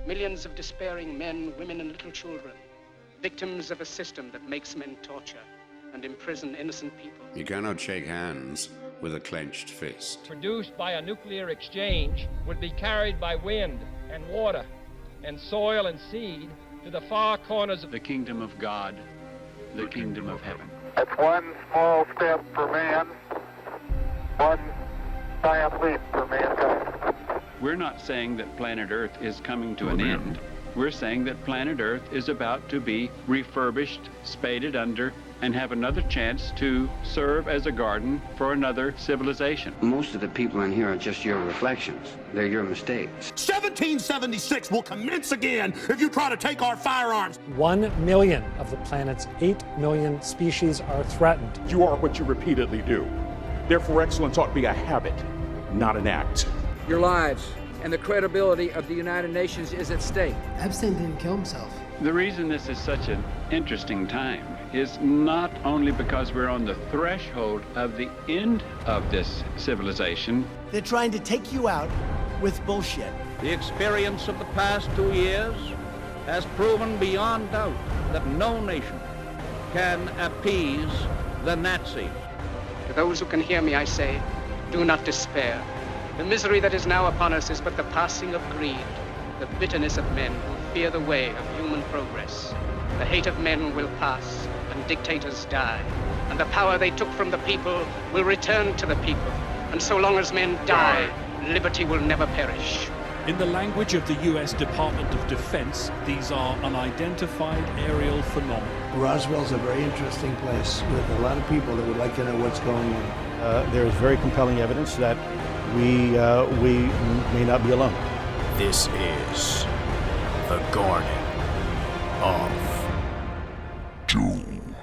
Millions of despairing men, women, and little children, victims of a system that makes men torture and imprison innocent people. You cannot shake hands with a clenched fist. Produced by a nuclear exchange would be carried by wind and water and soil and seed to the far corners of the kingdom of God, the kingdom of heaven. It's one small step for man, one giant leap for mankind. We're not saying that planet Earth is coming to an end. We're saying that planet Earth is about to be refurbished, spaded under, and have another chance to serve as a garden for another civilization. Most of the people in here are just your reflections. They're your mistakes. 1776 will commence again if you try to take our firearms. 1 million of the planet's 8 million species are threatened. You are what you repeatedly do. Therefore, excellence ought to be a habit, not an act. Your lives and the credibility of the United Nations is at stake. Epstein didn't kill himself. The reason this is such an interesting time is not only because we're on the threshold of the end of this civilization. They're trying to take you out with bullshit. The experience of the past 2 years has proven beyond doubt that no nation can appease the Nazis. To those who can hear me, I say, do not despair. The misery that is now upon us is but the passing of greed, the bitterness of men who fear the way of human progress. The hate of men will pass, and dictators die, and the power they took from the people will return to the people. And so long as men die, liberty will never perish. In the language of the U.S. Department of Defense, these are unidentified aerial phenomena. Roswell's a very interesting place with a lot of people that would like to know what's going on. There is very compelling evidence that we may not be alone. This is the Garden of Doom.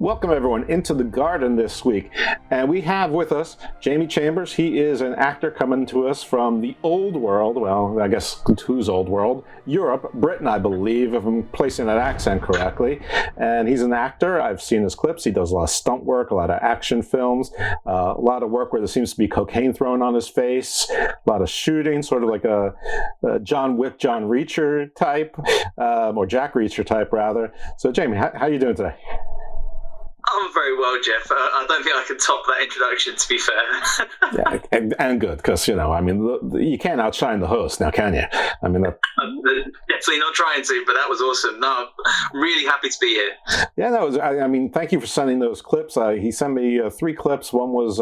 Welcome, everyone, into the garden this week. And we have with us Jamie Chambers. He is an actor coming to us from the old world. Well, I guess whose old world? Europe, Britain, I believe, if I'm placing that accent correctly. And he's an actor. I've seen his clips. He does a lot of stunt work, a lot of action films, a lot of work where there seems to be cocaine thrown on his face, a lot of shooting, sort of like a John Wick, John Reacher type, or Jack Reacher type, rather. So, Jamie, how are you doing today? I'm very well, Jeff. I don't think I can top that introduction, to be fair. Yeah, and good, because, you know, I mean, you can't outshine the host now, can you? I mean, definitely not trying to, but that was awesome. No, I'm really happy to be here. Yeah, that was, I mean, thank you for sending those clips. He sent me 3 clips. One was,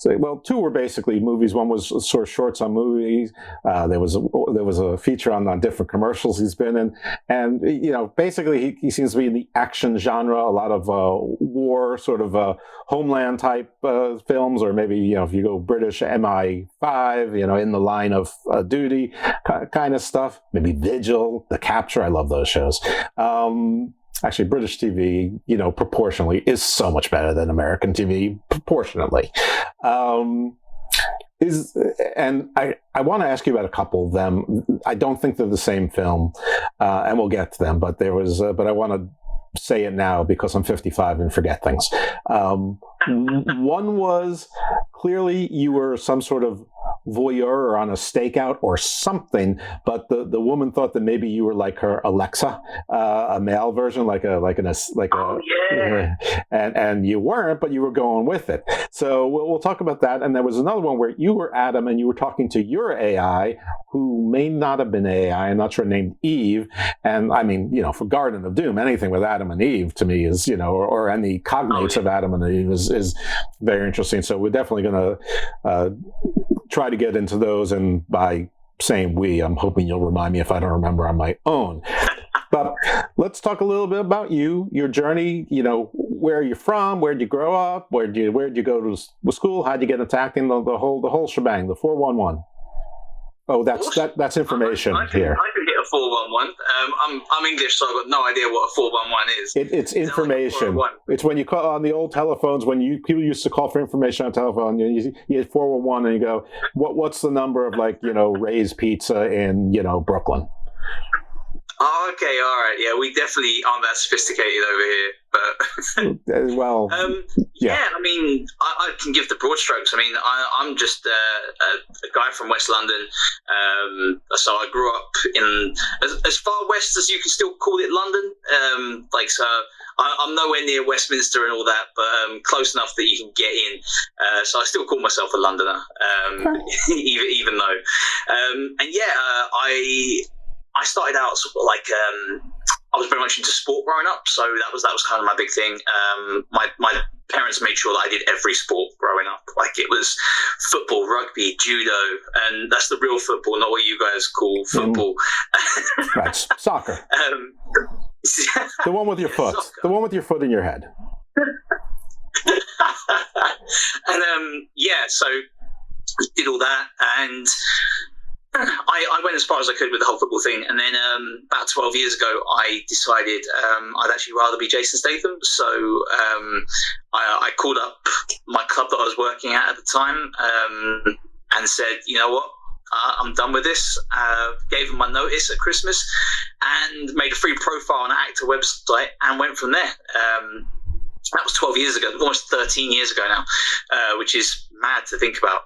2 were basically movies. One was sort of shorts on movies. There was a feature on different commercials he's been in. And, you know, basically he seems to be in the action genre, a lot of war, sort of homeland type films, or maybe, you know, if you go British, MI5, you know, In the Line of Duty kind of stuff. Maybe Vigil, The Capture. I love those shows. Actually, British TV, you know, proportionally is so much better than American TV, proportionately. And I want to ask you about a couple of them. I don't think they're the same film, and we'll get to them. But but I want to say it now because I'm 55 and forget things. One was clearly you were some sort of voyeur or on a stakeout or something, but the woman thought that maybe you were like her Alexa, a male version, and you weren't, but you were going with it. So we'll talk about that. And there was another one where you were Adam and you were talking to your AI, who may not have been AI, I'm not sure, named Eve. And I mean, you know, for Garden of Doom, anything with Adam and Eve to me is, you know, or any cognates of Adam and Eve is very interesting. So we're definitely going to try to get into those, and by saying we, I'm hoping you'll remind me if I don't remember on my own. But let's talk a little bit about you, your journey. You know, where are you from? Where did you grow up? Where did you go to school? How did you get into acting? The whole shebang, the 411. Oh, that's information here. I can hit a 411. I'm English, so I've got no idea what a 411 is. It's information. It's when you call on the old telephones, when people used to call for information on telephone. You hit 411 and you go, what's the number of, like, you know, Ray's Pizza in, you know, Brooklyn? Oh, okay, all right. Yeah, we definitely aren't that sophisticated over here. But well, yeah. I mean, I can give the broad strokes. I mean, I'm just a guy from West London. So I grew up in as far west as you can still call it London. So I'm nowhere near Westminster and all that, but close enough that you can get in. So I still call myself a Londoner, even though. I started out sort of like I was very much into sport growing up, so that was kind of my big thing. My parents made sure that I did every sport growing up. Like it was football, rugby, judo, and that's the real football, not what you guys call football. Right, soccer. The one with your foot. Soccer. The one with your foot in your head. And so did all that, and I went as far as I could with the whole football thing, and then about 12 years ago, I decided I'd actually rather be Jason Statham. So I called up my club that I was working at the time and said, you know what, I'm done with this. Gave them my notice at Christmas and made a free profile on an actor website and went from there. That was 12 years ago, almost 13 years ago now, which is mad to think about.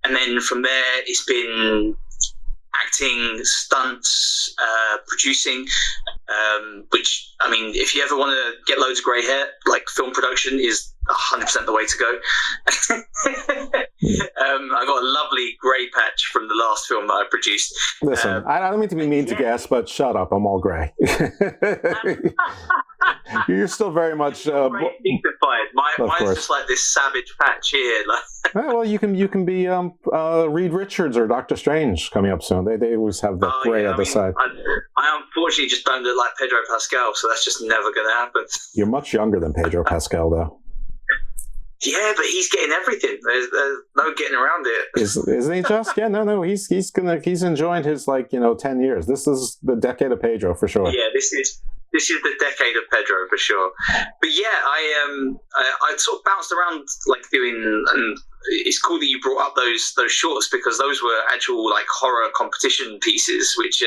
And then from there, it's been acting, stunts, producing, which, I mean, if you ever want to get loads of grey hair, like film production is 100% the way to go. I got a lovely grey patch from the last film that I produced. Listen, I don't mean to be mean to guests, but shut up, I'm all grey. You're still very much dignified. Mine's just like this savage patch here. Well, you can be Reed Richards or Doctor Strange coming up soon. They always have that grey at the side. I unfortunately just don't look like Pedro Pascal, so that's just never going to happen. You're much younger than Pedro Pascal, though. Yeah, but he's getting everything. There's no getting around it. Isn't he just? Yeah, no. He's enjoying his 10 years. This is the decade of Pedro for sure. Yeah, this is the decade of Pedro for sure. But yeah, I sort of bounced around like doing, and it's cool that you brought up those shorts because those were actual like horror competition pieces, which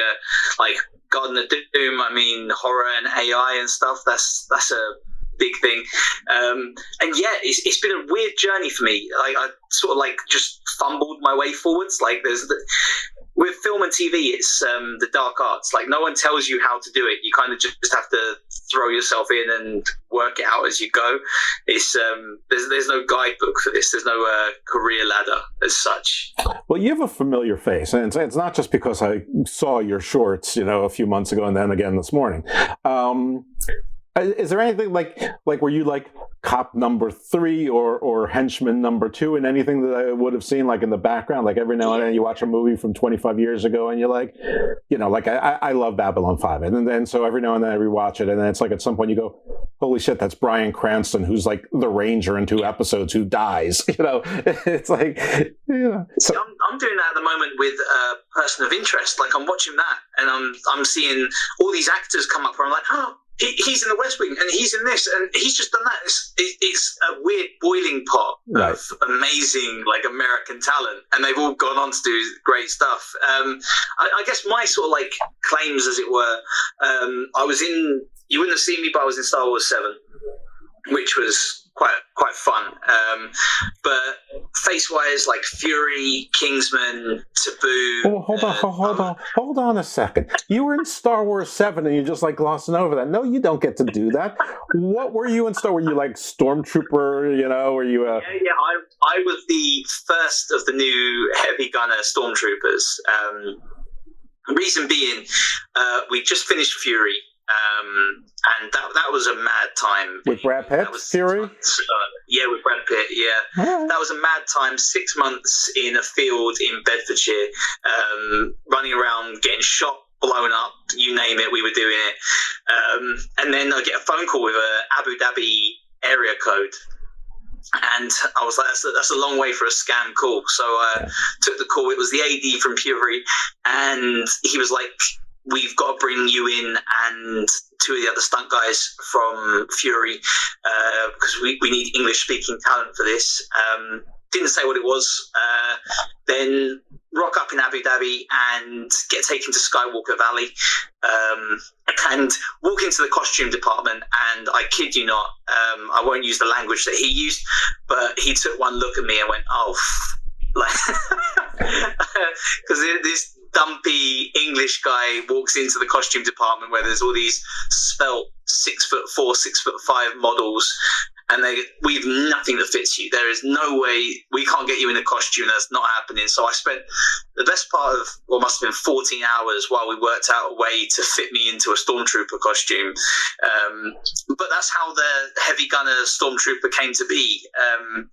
like Garden of Doom. I mean, horror and AI and stuff. That's a big thing. And yeah, it's been a weird journey for me. I sort of like just fumbled my way forwards. Like with film and TV, it's the dark arts. Like no one tells you how to do it. You kind of just have to throw yourself in and work it out as you go. It's there's no guidebook for this. There's no career ladder as such. Well, you have a familiar face, and it's not just because I saw your shorts, a few months ago, and then again this morning. Is there anything like were you like cop number 3 or henchman number 2 in anything that I would have seen like in the background? Like every now and then you watch a movie from 25 years ago and you're like, like I love Babylon 5. And then so every now and then I rewatch it and then it's like at some point you go, holy shit, that's Bryan Cranston who's like the Ranger in 2 episodes who dies. It's like, So I'm doing that at the moment with Person of Interest. Like I'm watching that and I'm seeing all these actors come up where I'm like, oh, he's in the West Wing and he's in this and he's just done that. It's a weird boiling pot of amazing like American talent and they've all gone on to do great stuff. I guess my sort of like claims, as it were, I was in, you wouldn't have seen me, but I was in Star Wars 7, which was quite fun. But face-wise, like Fury, Kingsman, Taboo. Oh, hold on a second. You were in Star Wars 7 and you're just like glossing over that. No, you don't get to do that. What were you in Star Wars? Were you like Stormtrooper, were you Yeah, I was the first of the new heavy gunner Stormtroopers. Reason being, we just finished Fury. And that was a mad time. With Brad Pitt, Fury? Yeah, with Brad Pitt, yeah. Right. That was a mad time, 6 months in a field in Bedfordshire, running around, getting shot, blown up, you name it, we were doing it. And then I get a phone call with a Abu Dhabi area code. And I was like, that's a long way for a scam call. So I took the call. It was the AD from Fury. And he was like, we've got to bring you in and 2 of the other stunt guys from Fury because we need English-speaking talent for this. Didn't say what it was. Then rock up in Abu Dhabi and get taken to Skywalker Valley, and walk into the costume department. And I kid you not, I won't use the language that he used, but he took one look at me and went, "Oh," because this dumpy English guy walks into the costume department where there's all these svelte 6'4", 6'5" models. And we've nothing that fits you. There is no way, we can't get you in a costume. That's not happening. So I spent the best part of what must have been 14 hours while we worked out a way to fit me into a stormtrooper costume. But that's how the heavy gunner stormtrooper came to be.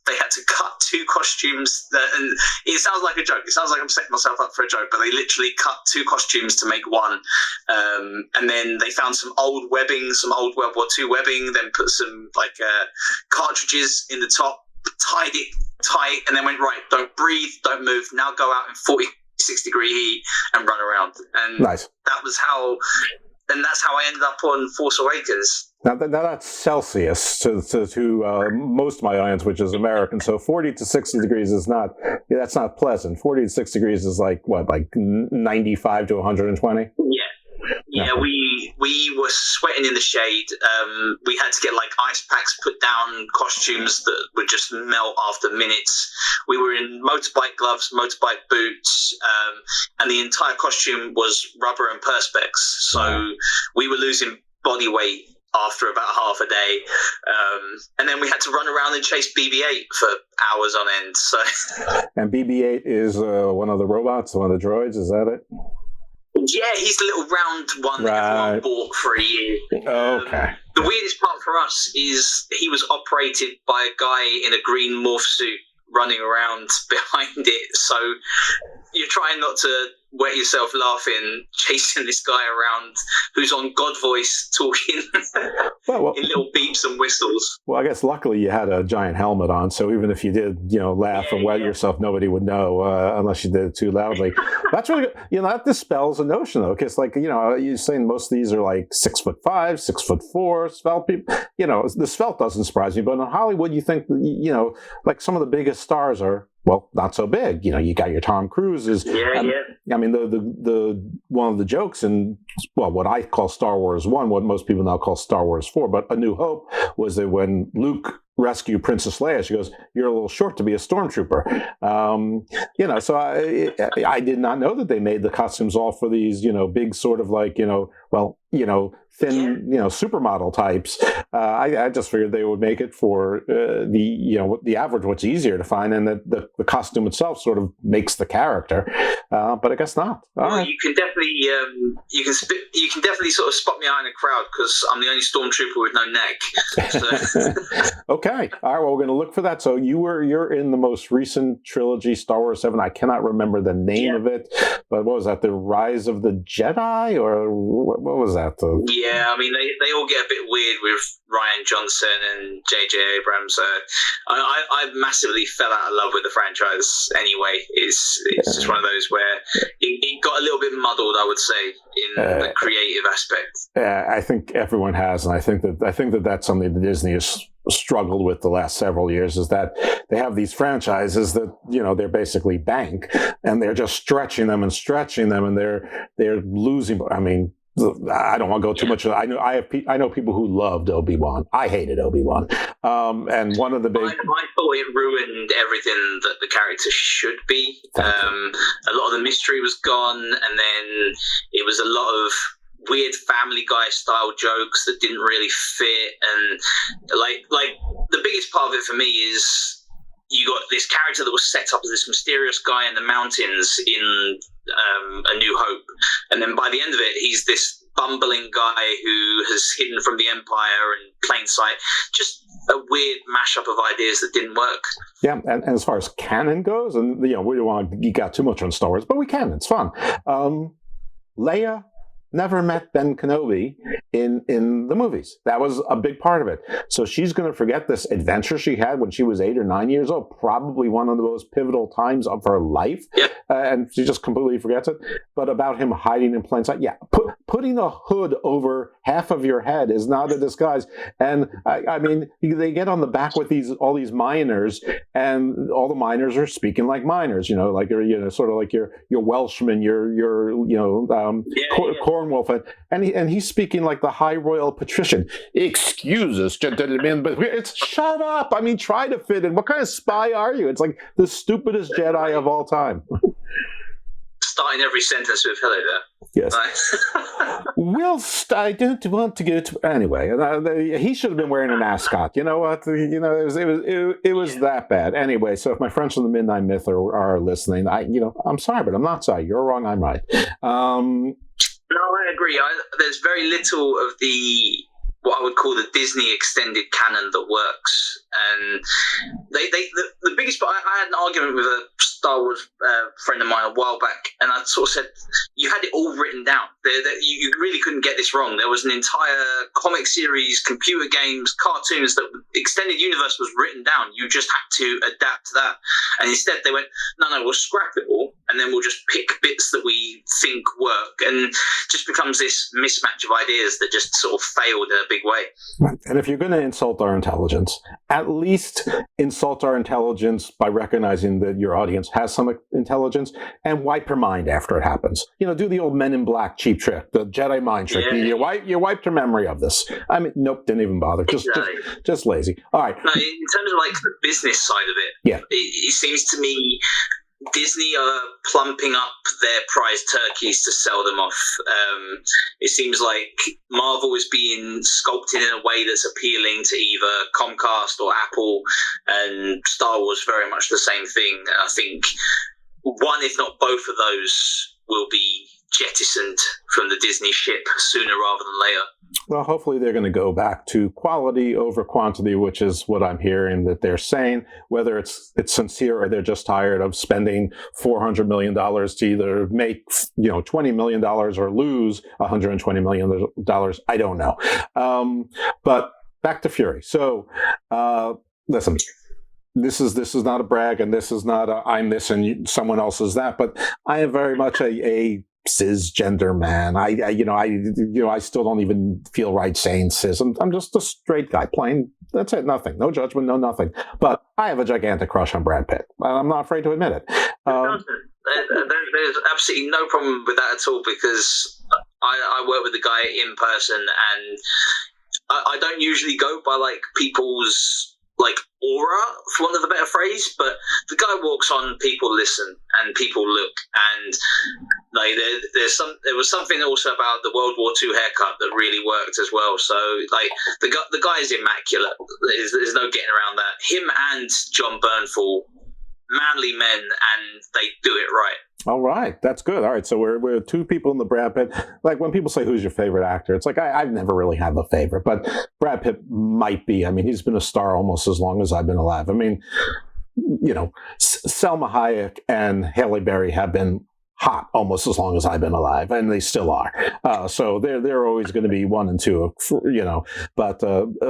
They had to cut 2 costumes. And it sounds like a joke. It sounds like I'm setting myself up for a joke, but they literally cut 2 costumes to make one. And then they found some old webbing, some old World War II webbing, then put some cartridges in the top, tied it tight, and then went, right, don't breathe, don't move, now go out in 46-degree heat and run around. And nice. That's how I ended up on Force Awakens. Now that's Celsius to most of my audience, which is American. So 40 to 60 degrees is not, that's not pleasant. 40 to 60 degrees is like 95 to 120? Yeah, we were sweating in the shade. We had to get ice packs put down, costumes that would just melt after minutes. We were in motorbike gloves, motorbike boots, and the entire costume was rubber and perspex. So we were losing body weight after about half a day. And then we had to run around and chase BB-8 for hours on end. So. And BB-8 is one of the robots, one of the droids, is that it? Yeah, he's the little round one that everyone bought for a year. Okay. The weirdest part for us is he was operated by a guy in a green morph suit running around behind it. So you're trying not to wet yourself laughing, chasing this guy around who's on God voice talking in little beeps and whistles. Well, I guess luckily you had a giant helmet on, so even if you did, laugh and wet yourself, nobody would know unless you did it too loudly. That's really good. That dispels a notion, though, because you're saying most of these are 6'5", 6'4" svelte people. The svelte doesn't surprise me, but in Hollywood, you think some of the biggest stars are, well, not so big. You got your Tom Cruises. I mean, the one of the jokes in, what I call Star Wars 1, what most people now call Star Wars 4, but A New Hope, was that when Luke rescued Princess Leia, she goes, "You're a little short to be a stormtrooper." So I did not know that they made the costumes all for these, big sort of thin, supermodel types. I just figured they would make it for the average, what's easier to find, and that the costume itself sort of makes the character. But I guess not. Right. You can definitely you can definitely sort of spot me out in a crowd because I'm the only stormtrooper with no neck. So. Okay. All right. Well, we're going to look for that. So you're in the most recent trilogy, Star Wars 7. I cannot remember the name of it, but what was that? The Rise of the Jedi, or what was that? Yeah, I mean they all get a bit weird with Rian Johnson and J.J. Abrams. I massively fell out of love with the franchise anyway. It's just one of those where it got a little bit muddled, I would say, in the creative aspect. I think everyone has, and I think that that's something that Disney has struggled with the last several years, is that they have these franchises that they're basically bank, and they're just stretching them, and they're losing. I mean, I don't want to go too much. I know people who loved Obi-Wan. I hated Obi-Wan, and one of the big. I thought it ruined everything that the character should be. A lot of the mystery was gone, and then it was a lot of weird Family Guy style jokes that didn't really fit, and like the biggest part of it for me is you got this character that was set up as this mysterious guy in the mountains in A New Hope, and then by the end of it he's this bumbling guy who has hidden from the Empire in plain sight. Just a weird mashup of ideas that didn't work. Yeah, and as far as canon goes, and we don't want to geek out too much on Star Wars, but we can. It's fun. Leia never met Ben Kenobi in the movies. That was a big part of it. So she's going to forget this adventure she had when she was 8 or 9 years old, probably one of the most pivotal times of her life. Yep. And she just completely forgets it. But about him hiding in plain sight, yeah, putting a hood over half of your head is not a disguise. And I mean, they get on the back with all these miners, and all the miners are speaking like miners, like sort of like your Welshman, your Cornwall, and he's speaking like the high royal patrician. Excuse us, gentlemen, but shut up. I mean, try to fit in. What kind of spy are you? It's like the stupidest Jedi of all time. Starting every sentence with "hello there." Yes. Whilst I don't want to go to anyway, he should have been wearing an ascot. You know what? It was that bad. Anyway, so if my friends from the Midnight Myth are listening, I'm sorry, but I'm not sorry. You're wrong. I'm right. No, I agree. There's very little of what I would call the Disney extended canon that works, and the biggest. I had an argument with a Star Wars friend of mine a while back, and I sort of said, you had it all written down. You really couldn't get this wrong. There was an entire comic series, computer games, cartoons, that extended universe was written down. You just had to adapt to that. And instead they went, no, we'll scrap it all, and then we'll just pick bits that we think work. And just becomes this mismatch of ideas that just sort of failed in a big way. Right. And if you're going to insult our intelligence, at least insult our intelligence by recognizing that your audience has some intelligence, and wipe her mind after it happens. Do the old Men in Black cheap trick, the Jedi mind trick. Yeah. You wiped her memory of this. I mean, nope, didn't even bother. Just lazy. All right. No, in terms of like the business side of it, it seems to me Disney are plumping up their prize turkeys to sell them off. It seems like Marvel is being sculpted in a way that's appealing to either Comcast or Apple, and Star Wars very much the same thing. And I think one, if not both of those, will be jettisoned from the Disney ship sooner rather than later. Well, hopefully they're going to go back to quality over quantity, which is what I'm hearing that they're saying. Whether it's sincere or they're just tired of spending $400 million to either make $20 million or lose $120 million, I don't know. But back to Fury. So listen. This is not a brag, and this is not I'm this and someone else is that. But I am very much a cisgender man. I still don't even feel right saying cis. I'm just a straight guy, plain. That's it. Nothing. No judgment. No nothing. But I have a gigantic crush on Brad Pitt. I'm not afraid to admit it. There's absolutely no problem with that at all, because I work with the guy in person, and I don't usually go by like people's like aura, for want of a better phrase, but the guy walks on, people listen and people look, and like there was something also about the World War II haircut that really worked as well. So like the guy is immaculate. There's no getting around that. Him and John Bernthal, manly men, and they do it right. All right, that's good. All right, so we're two people in the Brad Pitt. Like when people say who's your favorite actor, it's like I've never really had a favorite, but Brad Pitt might be. I mean, he's been a star almost as long as I've been alive. I mean, Selma Hayek and Halle Berry have been hot almost as long as I've been alive, and they still are. So they're always going to be one and two, But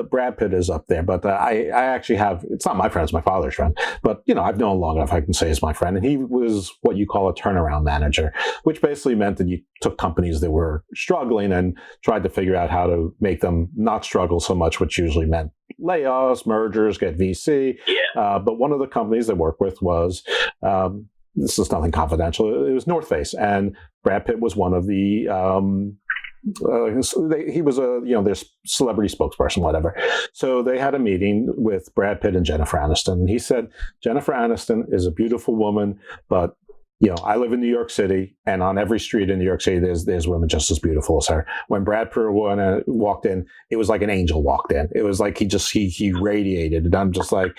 Brad Pitt is up there. But I actually have. It's not my friend; it's my father's friend. But I've known long enough I can say he's my friend, and he was what you call a turnaround manager, which basically meant that you took companies that were struggling and tried to figure out how to make them not struggle so much, which usually meant layoffs, mergers, get VC. Yeah. But one of the companies they worked with was. This is nothing confidential. It was North Face, and Brad Pitt was one of the. He was their celebrity spokesperson, whatever. So they had a meeting with Brad Pitt and Jennifer Aniston, and he said Jennifer Aniston is a beautiful woman, but I live in New York City, and on every street in New York City, there's women just as beautiful as her. When Brad Pitt walked in, it was like an angel walked in. It was like he radiated, and I'm just like.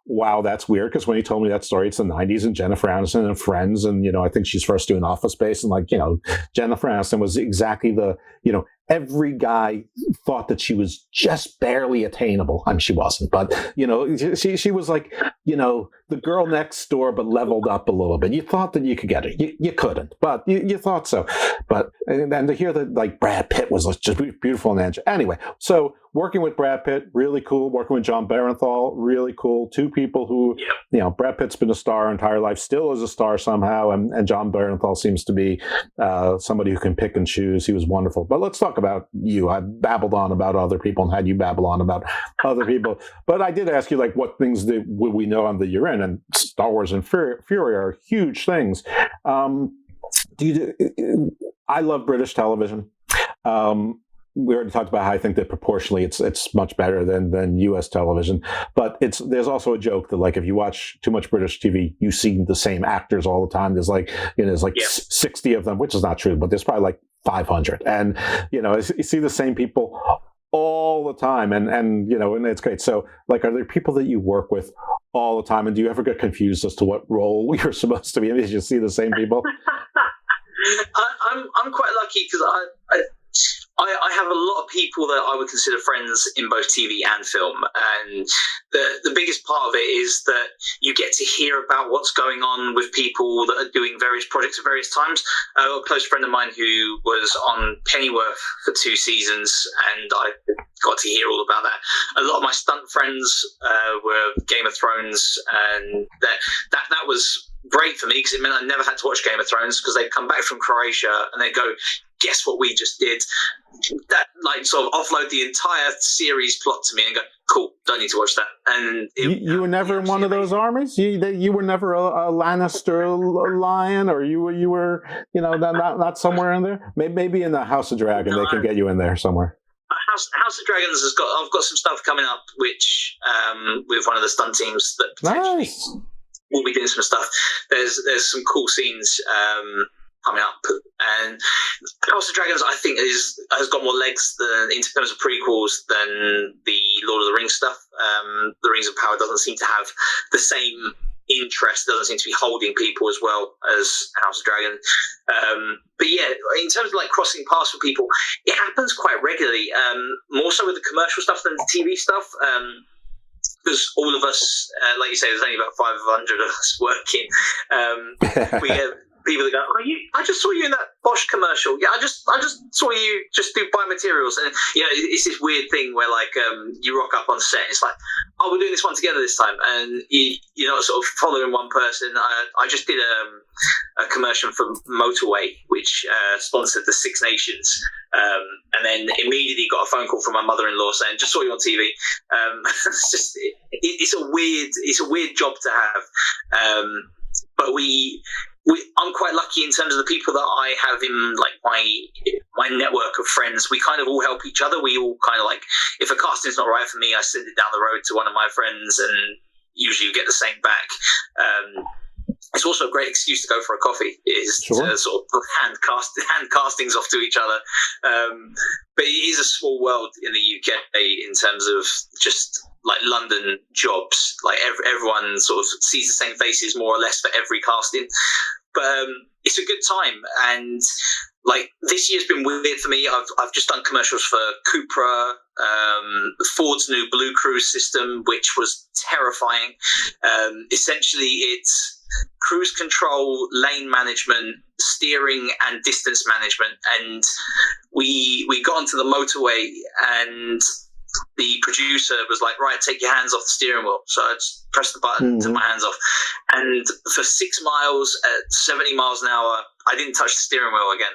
Wow, that's weird, because when he told me that story, it's the 90s and Jennifer Aniston and Friends, and I think she's first doing Office Space, and Jennifer Aniston was exactly the every guy thought that she was just barely attainable. I mean, she wasn't, but she was like the girl next door, but leveled up a little bit. You thought that you could get her, you couldn't, but you thought so. But and to hear that like Brad Pitt was just beautiful and anyway, so working with Brad Pitt, really cool. Working with John Barenthal, really cool. Two people who, Brad Pitt's been a star our entire life, still is a star somehow, and John Barenthal seems to be somebody who can pick and choose. He was wonderful. But let's talk about you. I babbled on about other people and had you babble on about other people. But I did ask you, like, what things would we know that you're in? And Star Wars and Fury are huge things. I love British television. We already talked about how I think that proportionally it's much better than U.S. television. But there's also a joke that, like, if you watch too much British TV, you see the same actors all the time. There's 60 of them, which is not true, but there's probably like 500, and you see the same people all the time, and it's great. So, like, are there people that you work with all the time, and do you ever get confused as to what role you're supposed to be in? Did you see the same people? I'm quite lucky because I have a lot of people that I would consider friends in both TV and film, and the biggest part of it is that you get to hear about what's going on with people that are doing various projects at various times. A close friend of mine who was on Pennyworth for 2 seasons, and I got to hear all about that. A lot of my stunt friends were Game of Thrones, and that was great for me because it meant I never had to watch Game of Thrones, because they'd come back from Croatia and they'd go, guess what we just did? That, like, sort of offload the entire series plot to me and go, cool, don't need to watch that. And you were never in one of those armies? You were never a Lannister lion, or you were not somewhere in there? Maybe in the House of Dragon they can get you in there somewhere. House of Dragons I've got some stuff coming up, which with one of the stunt teams that potentially we'll be doing some stuff. There's some cool scenes coming up, and House of Dragons I think has got more legs in terms of prequels than the Lord of the Rings stuff. The Rings of Power doesn't seem to have the same interest, doesn't seem to be holding people as well as House of Dragon. But yeah, in terms of like crossing paths with people, it happens quite regularly, more so with the commercial stuff than the TV stuff. Because all of us, like you say, there's only about 500 of us working. We have people that go, I just saw you in that Bosch commercial. Yeah, I just saw you just do biomaterials. And it's this weird thing where, like, you rock up on set and it's like, oh, we're doing this one together this time, and you're not sort of following one person. I just did a commercial for Motorway, which sponsored the Six Nations, and then immediately got a phone call from my mother-in-law saying, just saw you on TV. It's a weird job to have, but I'm quite lucky in terms of the people that I have in, like, my network of friends. We kind of all help each other. We all kind of, like, if a casting's not right for me, I send it down the road to one of my friends, and usually you get the same back. It's also a great excuse to go for a coffee, to sort of hand castings off to each other. But it is a small world in the UK in terms of just, like, London jobs. Like, everyone sort of sees the same faces more or less for every casting. But it's a good time, and, like, this year's been weird for me. I've just done commercials for Cupra, Ford's new Blue Cruise system, which was terrifying. Essentially, it's cruise control, lane management, steering, and distance management. And we got onto the motorway, and the producer was like, right, take your hands off the steering wheel. So I just pressed the button, took my hands off. And for 6 miles at 70 miles an hour, I didn't touch the steering wheel again.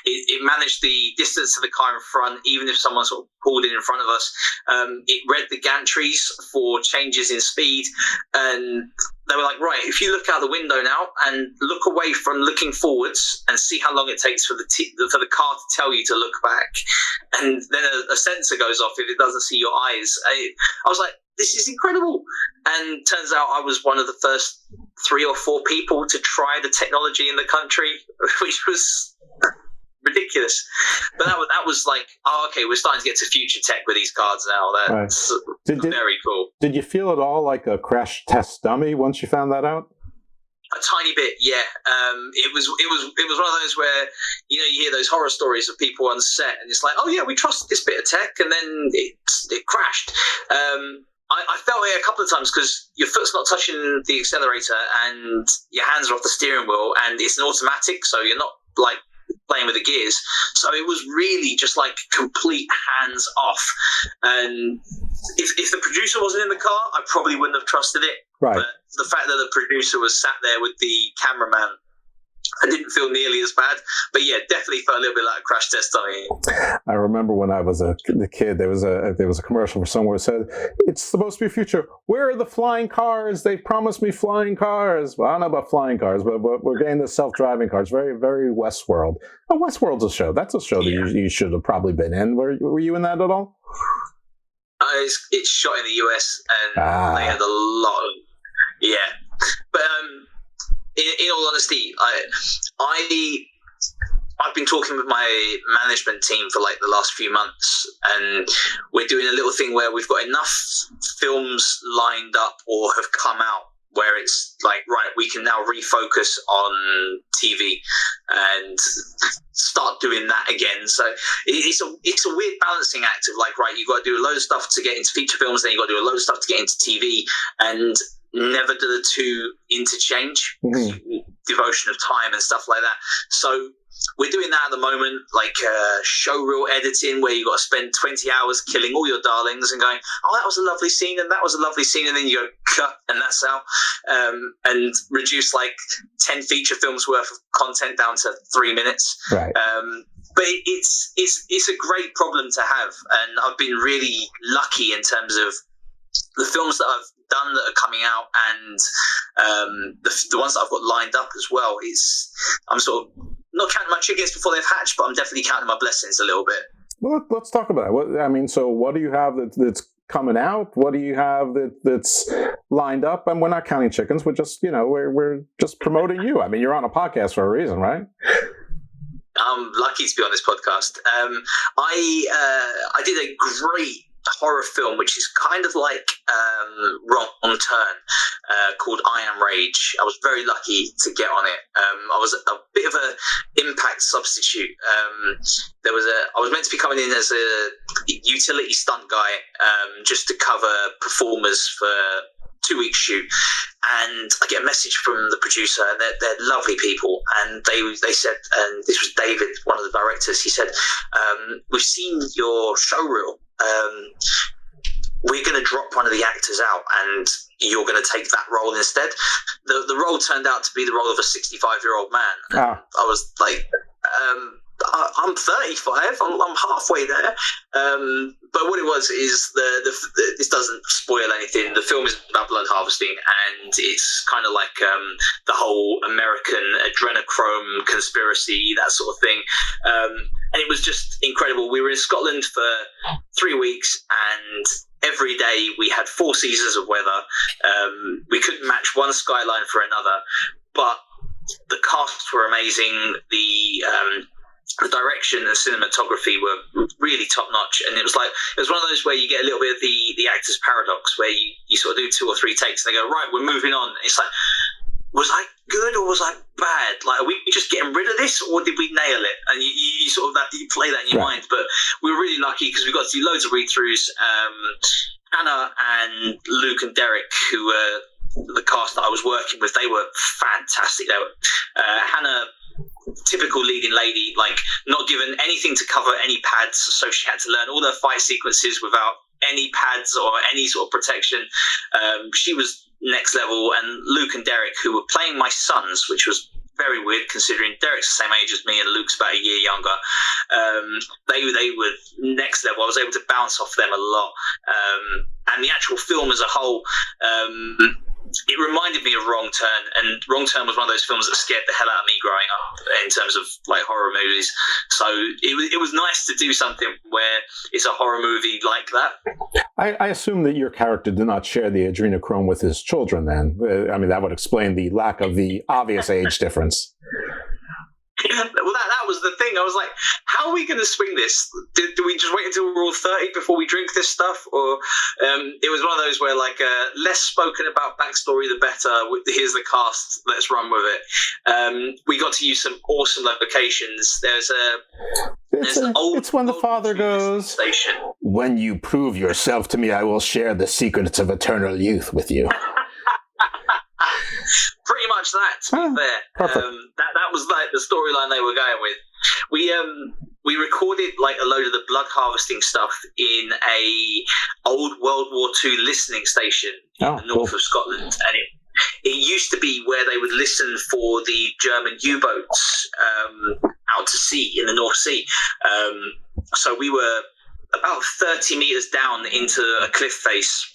It managed the distance to the car in front, even if someone sort of pulled in front of us. It read the gantries for changes in speed, and they were like, right, if you look out the window now and look away from looking forwards and see how long it takes for the car to tell you to look back, and then a sensor goes off if it doesn't see your eyes. I was like, this is incredible. And turns out I was one of the first 3 or 4 people to try the technology in the country, which was ridiculous. But that was like, oh, okay, we're starting to get to future tech with these cards now. That's very cool. Did you feel at all like a crash test dummy once you found that out? A tiny bit, yeah. It was one of those where, you hear those horror stories of people on set, and it's like, oh yeah, we trusted this bit of tech, and then it crashed. I felt it a couple of times because your foot's not touching the accelerator and your hands are off the steering wheel, and it's an automatic, so you're not, like, playing with the gears. So it was really just like complete hands off. And if the producer wasn't in the car, I probably wouldn't have trusted it. Right. But the fact that the producer was sat there with the cameraman, I didn't feel nearly as bad. But yeah, definitely felt a little bit like a crash test dummy. I remember when I was a kid, there was a commercial for somewhere that said, "It's supposed to be future. Where are the flying cars? They promised me flying cars." Well, I don't know about flying cars, but we're getting the self-driving cars. Very, very Westworld. Oh, Westworld's a show. That's a show that you should have probably been in. Were you in that at all? It's shot in the US, and they had a lot of but in all honesty, I've been talking with my management team for like the last few months, and we're doing a little thing where we've got enough films lined up or have come out where it's like, right, we can now refocus on TV and start doing that again. So it's a weird balancing act of like, right, you've got to do a load of stuff to get into feature films, then you've got to do a load of stuff to get into TV, and never do the two interchange. Devotion of time and stuff like that. So we're doing that at the moment, like show reel editing, where you got to spend 20 hours killing all your darlings and going, oh, that was a lovely scene, and that was a lovely scene, and then you go cut, and that's how, and reduce like 10 feature films worth of content down to 3 minutes. Right. But it's a great problem to have, and I've been really lucky in terms of the films that I've done that are coming out, and the ones that I've got lined up as well. I'm sort of not counting my chickens before they've hatched, but I'm definitely counting my blessings a little bit. Well, let's talk about it. So what do you have that's coming out? What do you have that's lined up? And we're not counting chickens. We're just, we're just promoting you. I mean, you're on a podcast for a reason, right? I'm lucky to be on this podcast. I did a great horror film, which is kind of like Wrong Turn, called I Am Rage. I was very lucky to get on it. I was a bit of an impact substitute. I was meant to be coming in as a utility stunt guy, just to cover performers for 2 weeks shoot, and I get a message from the producer, and they're lovely people, and they said, and this was David, one of the directors, he said, we've seen your show reel, we're going to drop one of the actors out and you're going to take that role instead. The role turned out to be the role of a 65-year-old man. I was like, I'm 35. I'm halfway there. But what it was is this doesn't spoil anything. The film is about blood harvesting, and it's kind of like the whole American adrenochrome conspiracy, that sort of thing. And it was just incredible. We were in Scotland for 3 weeks, and every day we had 4 seasons of weather. We couldn't match one skyline for another, but the casts were amazing. The direction and cinematography were really top notch, and it was one of those where you get a little bit of the actor's paradox, where you sort of do 2 or 3 takes and they go, right, we're moving on. It's like, was I good or was I bad? Like, are we just getting rid of this, or did we nail it? And you sort of you play that in your mind. But we were really lucky because we got to do loads of read-throughs. Anna and Luke and Derek, who were the cast that I was working with, they were fantastic. Hannah, typical leading lady, like not given anything to cover any pads, so she had to learn all her fight sequences without any pads or any sort of protection. She was next level. And Luke and Derek, who were playing my sons, which was very weird considering Derek's the same age as me and Luke's about a year younger. They were next level. I was able to bounce off them a lot. And the actual film as a whole, it reminded me of Wrong Turn, and Wrong Turn was one of those films that scared the hell out of me growing up in terms of like horror movies. So it was nice to do something where it's a horror movie like that. I assume that your character did not share the adrenochrome with his children then. I mean, that would explain the lack of the obvious age difference. Well, that was the thing. I was like, how are we going to swing this? Do we just wait until we're all 30 before we drink this stuff? Or it was one of those where, like, less spoken about backstory, the better. Here's the cast. Let's run with it. We got to use some awesome locations. It's when the father goes, station. When you prove yourself to me, I will share the secrets of eternal youth with you. Pretty much that, to be fair. That was like the storyline they were going with. We recorded like a load of the blood harvesting stuff in a old World War II listening station in the north of Scotland, and it used to be where they would listen for the German U-boats out to sea in the North Sea. So we were about 30 meters down into a cliff face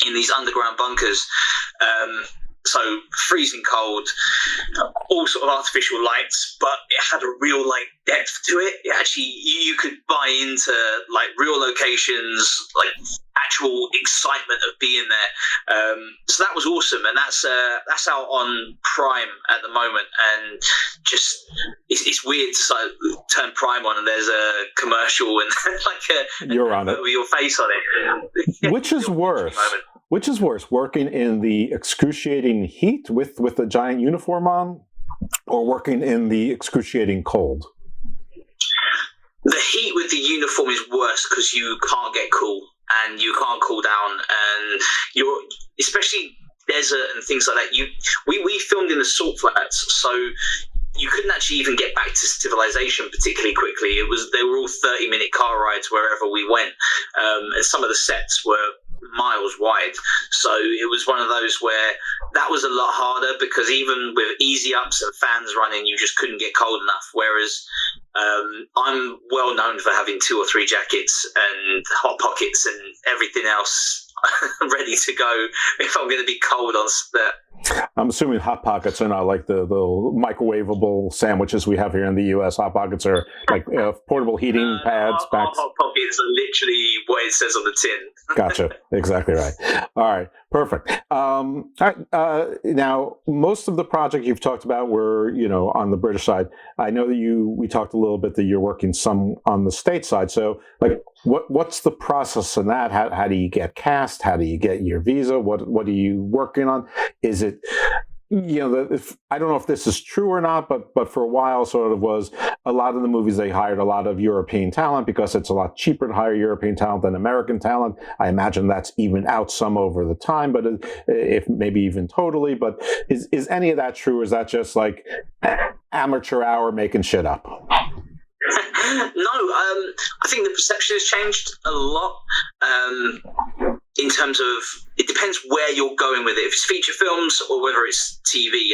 in these underground bunkers. So freezing cold, all sort of artificial lights, but it had a real like depth to it. It actually, you could buy into like real locations, like actual excitement of being there. So that was awesome, and that's out on Prime at the moment. And just it's weird to sort of turn Prime on and there's a commercial and like you're on it with your face on it. Which is worse? Which is worse, working in the excruciating heat with a giant uniform on, or working in the excruciating cold? The heat with the uniform is worse because you can't get cool and you can't cool down, and you're, especially desert and things like that. We filmed in the salt flats, so you couldn't actually even get back to civilization particularly quickly. They were all 30-minute car rides wherever we went, and some of the sets were miles wide, so it was one of those where that was a lot harder, because even with easy ups and fans running, you just couldn't get cold enough. Whereas I'm well known for having 2 or 3 jackets and hot pockets and everything else ready to go if I'm going to be cold on set. I'm assuming Hot Pockets are not like the microwavable sandwiches we have here in the U.S. Hot Pockets are like portable heating pads. Hot Pockets are literally what it says on the tin. Gotcha. Exactly right. All right. Perfect. All right, now, most of the project you've talked about were, on the British side. I know that we talked a little bit that you're working some on the state side. So, like, what's the process in that? How do you get cast? How do you get your visa? What are you working on? Is it, I don't know if this is true or not, but for a while, sort of was a lot of the movies, they hired a lot of European talent because it's a lot cheaper to hire European talent than American talent. I imagine that's evened out some over the time, but if maybe even totally. But is any of that true? Or is that just like amateur hour making shit up? No, I think the perception has changed a lot. In terms of, it depends where you're going with it. If it's feature films or whether it's TV.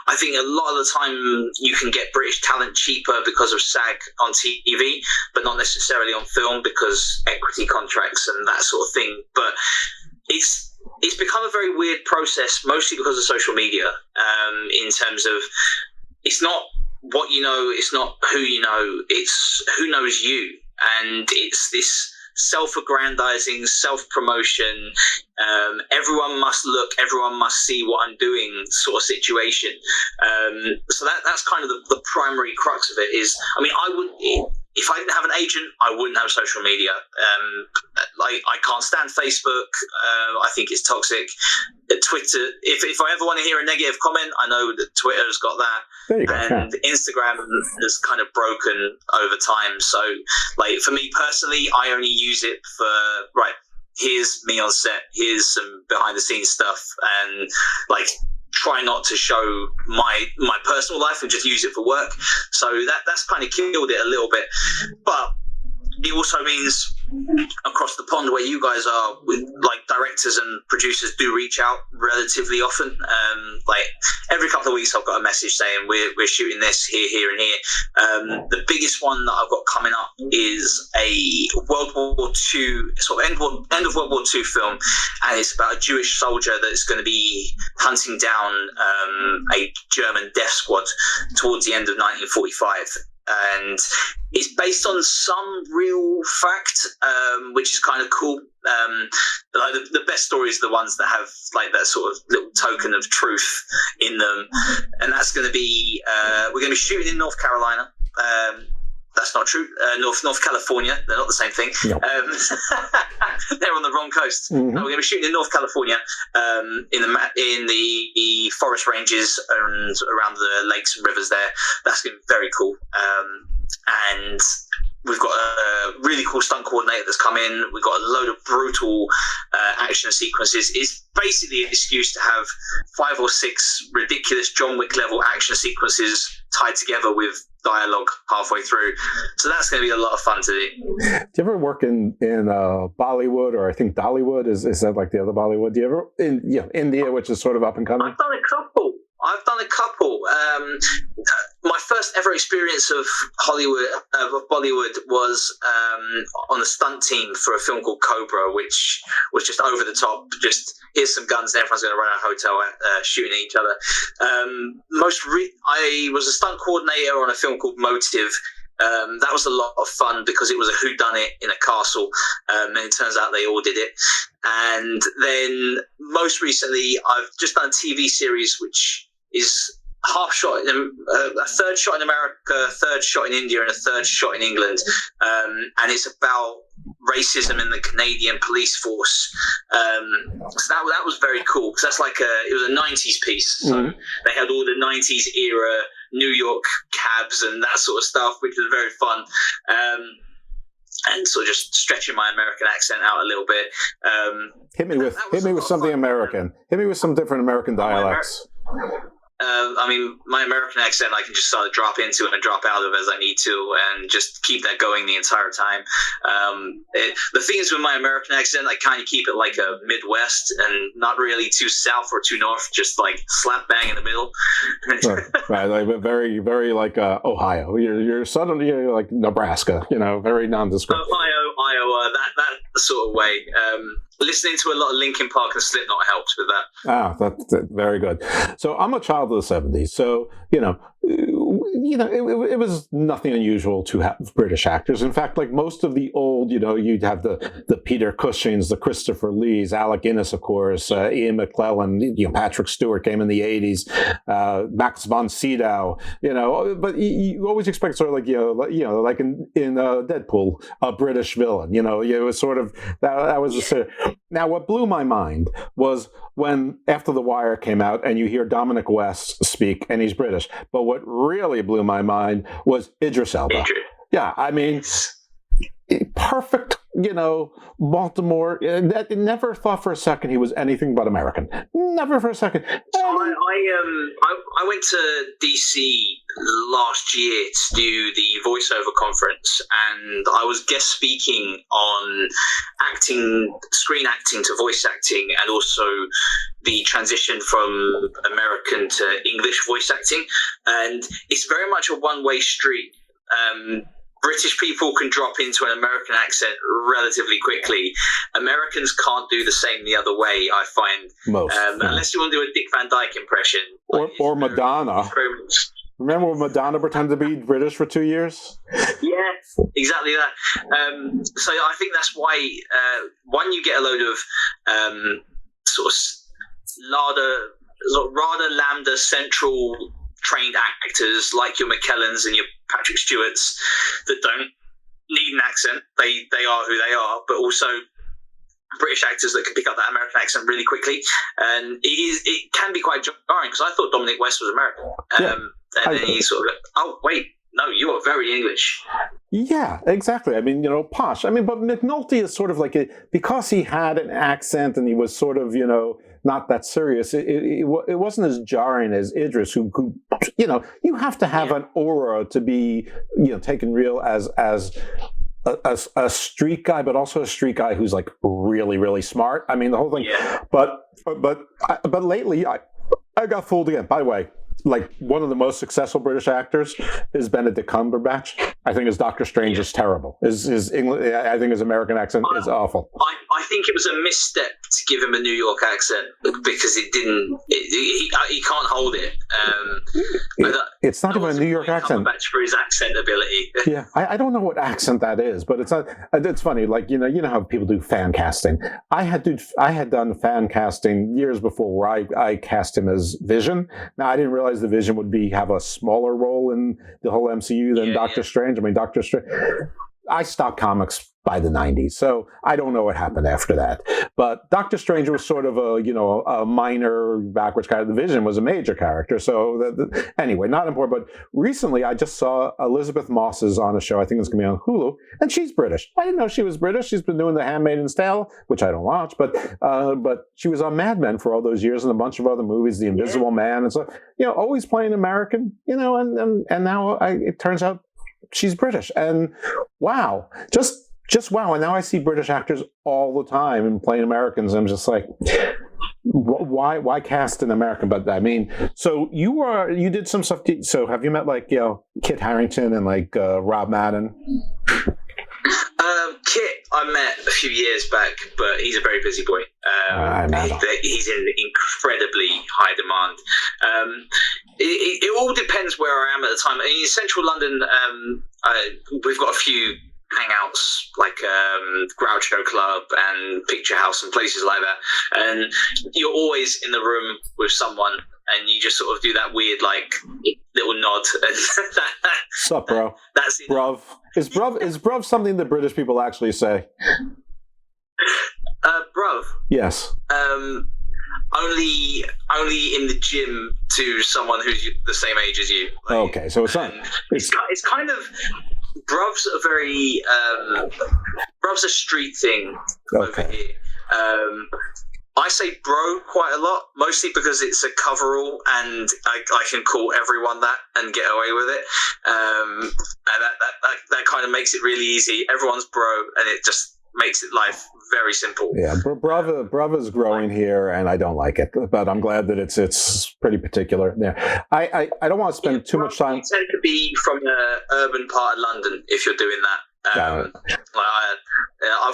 I think a lot of the time you can get British talent cheaper because of SAG on TV, but not necessarily on film because equity contracts and that sort of thing. But it's become a very weird process, mostly because of social media, in terms of, it's not what you know, it's not who you know, it's who knows you. And it's this self-aggrandizing, self-promotion, everyone must look, everyone must see what I'm doing sort of situation. So that's kind of the primary crux of it is, I mean, if I didn't have an agent, I wouldn't have social media. I can't stand Facebook. I think it's toxic. Twitter, if I ever want to hear a negative comment, I know that Twitter's got that. There you go. And Instagram has kind of broken over time. So, like, for me personally, I only use it for, here's me on set, here's some behind the scenes stuff, and like try not to show my personal life and just use it for work. So that's kind of killed it a little bit. But it also means across the pond where you guys are, like, directors and producers do reach out relatively often. Like every couple of weeks I've got a message saying we're shooting this here and here. The biggest one that I've got coming up is a World War II, sort of end of World War II film, and it's about a Jewish soldier that's going to be hunting down a German death squad towards the end of 1945. And it's based on some real fact, which is kind of cool. Like the best stories are the ones that have like that sort of little token of truth in them. And that's going to be, we're going to be shooting in North Carolina. That's not true. North California. They're not the same thing. Yep. They're on the wrong coast. Mm-hmm. No, we're going to be shooting in North California, in the forest ranges and around the lakes and rivers there. That's going to be very cool. And We've got a really cool stunt coordinator that's come in. We've got a load of brutal action sequences. It's basically an excuse to have 5 or 6 ridiculous John Wick level action sequences tied together with dialogue halfway through. So that's going to be a lot of fun to do. Do you ever work in Bollywood, or I think Dollywood? Is that like the other Bollywood? Do you ever in India, which is sort of up and coming? I've done a couple. My first ever experience of Bollywood was on the stunt team for a film called Cobra, which was just over the top. Just here's some guns, and everyone's going to run out of a hotel shooting at each other. I was a stunt coordinator on a film called Motive. That was a lot of fun because it was a whodunit in a castle, and it turns out they all did it. And then most recently, I've just done a TV series which is half shot, a third shot in America, a third shot in India, and a third shot in England. And it's about racism in the Canadian police force. So that was very cool because that's it was a 90s piece. So they had all the 90s era New York cabs and that sort of stuff, which was very fun. And sort of just stretching my American accent out a little bit. Hit me with something American. Hit me with some different American dialects. My American accent I can just sort of drop into and drop out of as I need to, and just keep that going the entire time. The thing is with my American accent, I kind of keep it like a Midwest and not really too south or too north, just like slap bang in the middle. Right, like very, very like Ohio. You're southern, you're like Nebraska. Very nondescript. Ohio, Iowa, that sort of way. Listening to a lot of Linkin Park and Slipknot helps with that. That's very good. So I'm a child of the 70s. So, it was nothing unusual to have British actors. In fact, like most of the old, you'd have the Peter Cushings, the Christopher Lees, Alec Guinness, of course, Ian McClellan, Patrick Stewart came in the 80s, Max von Sydow, but you always expect sort of like in Deadpool, a British villain, it was sort of, that was the Now, what blew my mind was when After the Wire came out and you hear Dominic West speak and he's British. But what really blew my mind was Idris Elba. Yeah, I mean, perfect, Baltimore. Never thought for a second he was anything but American. Never for a second. I went to DC last year to do the voiceover conference, and I was guest speaking on screen acting to voice acting, and also the transition from American to English voice acting. And it's very much a one-way street. British people can drop into an American accent relatively quickly. Americans can't do the same the other way, I find. Unless you want to do a Dick Van Dyke impression. Or Madonna. Remember when Madonna pretended to be British for 2 years? Yeah, exactly that. So I think that's why, one, you get a load of sort of rather lambda central trained actors like your McKellans and your Patrick Stewarts that don't need an accent. They are who they are, but also British actors that can pick up that American accent really quickly. And it can be quite jarring because I thought Dominic West was American. And then he sort of like, oh, wait, no, you are very English. Yeah, exactly. I mean, posh. I mean, but McNulty is sort of like, because he had an accent and he was sort of, not that serious, it wasn't as jarring as Idris, who you have to have an aura to be, taken real as a street guy, but also a street guy who's like really, really smart. I mean, the whole thing. Yeah. But lately, I got fooled again. By the way, like one of the most successful British actors is Benedict Cumberbatch. I think his Doctor Strange is terrible. His English, I think his American accent is awful. I think it was a misstep to give him a New York accent because it didn't. He can't hold it. It's not even a New York accent. Cumberbatch for his accent ability. Yeah, I don't know what accent that is, but it's not. It's funny. Like you know how people do fan casting. I had done fan casting years before where I cast him as Vision. Now I didn't realize the Vision would have a smaller role in the whole MCU than Doctor Strange. I mean, Doctor Strange. I stopped comics by the 90s, so I don't know what happened after that. But Doctor Strange was sort of a minor backwards character. The Vision was a major character. So anyway, not important. But recently, I just saw Elizabeth Moss is on a show. I think it's going to be on Hulu, and she's British. I didn't know she was British. She's been doing The Handmaid's Tale, which I don't watch, but she was on Mad Men for all those years and a bunch of other movies, The Invisible Man, and so always playing American. And now it turns out she's British, and wow, just wow. And now I see British actors all the time and playing Americans. I'm just like, why cast an American? But I mean, so you did some stuff. So have you met Kit Harington and Rob Madden? Kit, I met a few years back, but he's a very busy boy. He's in incredibly high demand. It all depends where I am at the time. In central London, we've got a few hangouts like Groucho Club and Picture House and places like that, and you're always in the room with someone and you just sort of do that weird little nod. Sup, bro? That's it. Bruv. Is bruv something that British people actually say? Bruv? Yes. Only in the gym to someone who's the same age as you. Okay, so it's not. It's kind of. Bruv's a very bruv's a street thing over here. I say bro quite a lot, mostly because it's a coverall and I can call everyone that and get away with it. And that kind of makes it really easy. Everyone's bro, and it just makes it life very simple. Yeah, Brava's growing here, and I don't like it, but I'm glad that it's pretty particular. Yeah, I don't want to spend too much time. You tend to be from an urban part of London if you're doing that. I've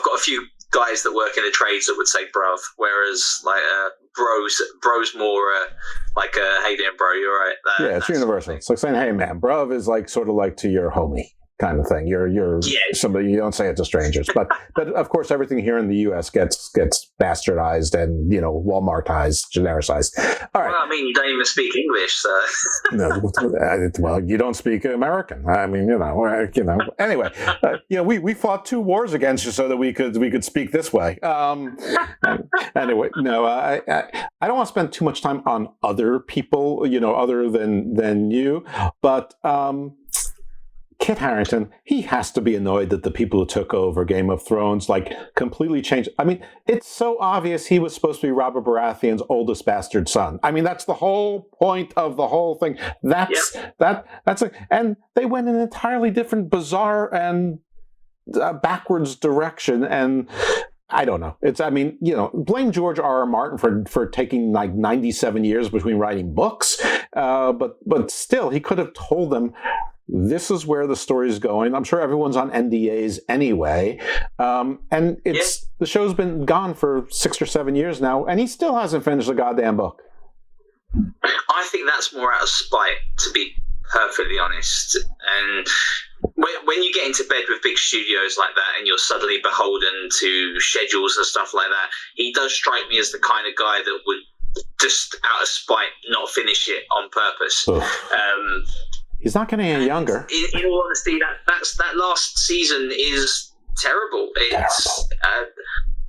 got a few guys that work in the trades that would say bruv, whereas bros more hey there bro, you're right. Yeah, it's universal. It's like saying hey man. Bruv is sort of to your homie kind of thing. You're somebody, you don't say it to strangers. But of course everything here in the US gets bastardized and Walmartized, genericized. All right. Well, I mean, you don't even speak English, so no, well, you don't speak American. I mean, anyway, we fought 2 wars against you so that we could speak this way. Anyway, no, I don't want to spend too much time on other people, other than you, but Kit Harington, he has to be annoyed that the people who took over Game of Thrones completely changed. I mean, it's so obvious he was supposed to be Robert Baratheon's oldest bastard son. I mean, that's the whole point of the whole thing. And they went in an entirely different, bizarre and backwards direction. And I don't know. Blame George R.R. Martin for taking 97 years between writing books. But still, he could have told them, this is where the story is going. I'm sure everyone's on NDAs anyway. And the show's been gone for 6 or 7 years now, and he still hasn't finished the goddamn book. I think that's more out of spite, to be perfectly honest. And when you get into bed with big studios like that and you're suddenly beholden to schedules and stuff like that, he does strike me as the kind of guy that would just out of spite not finish it on purpose. He's not getting any younger. In all honesty, that last season is terrible. It's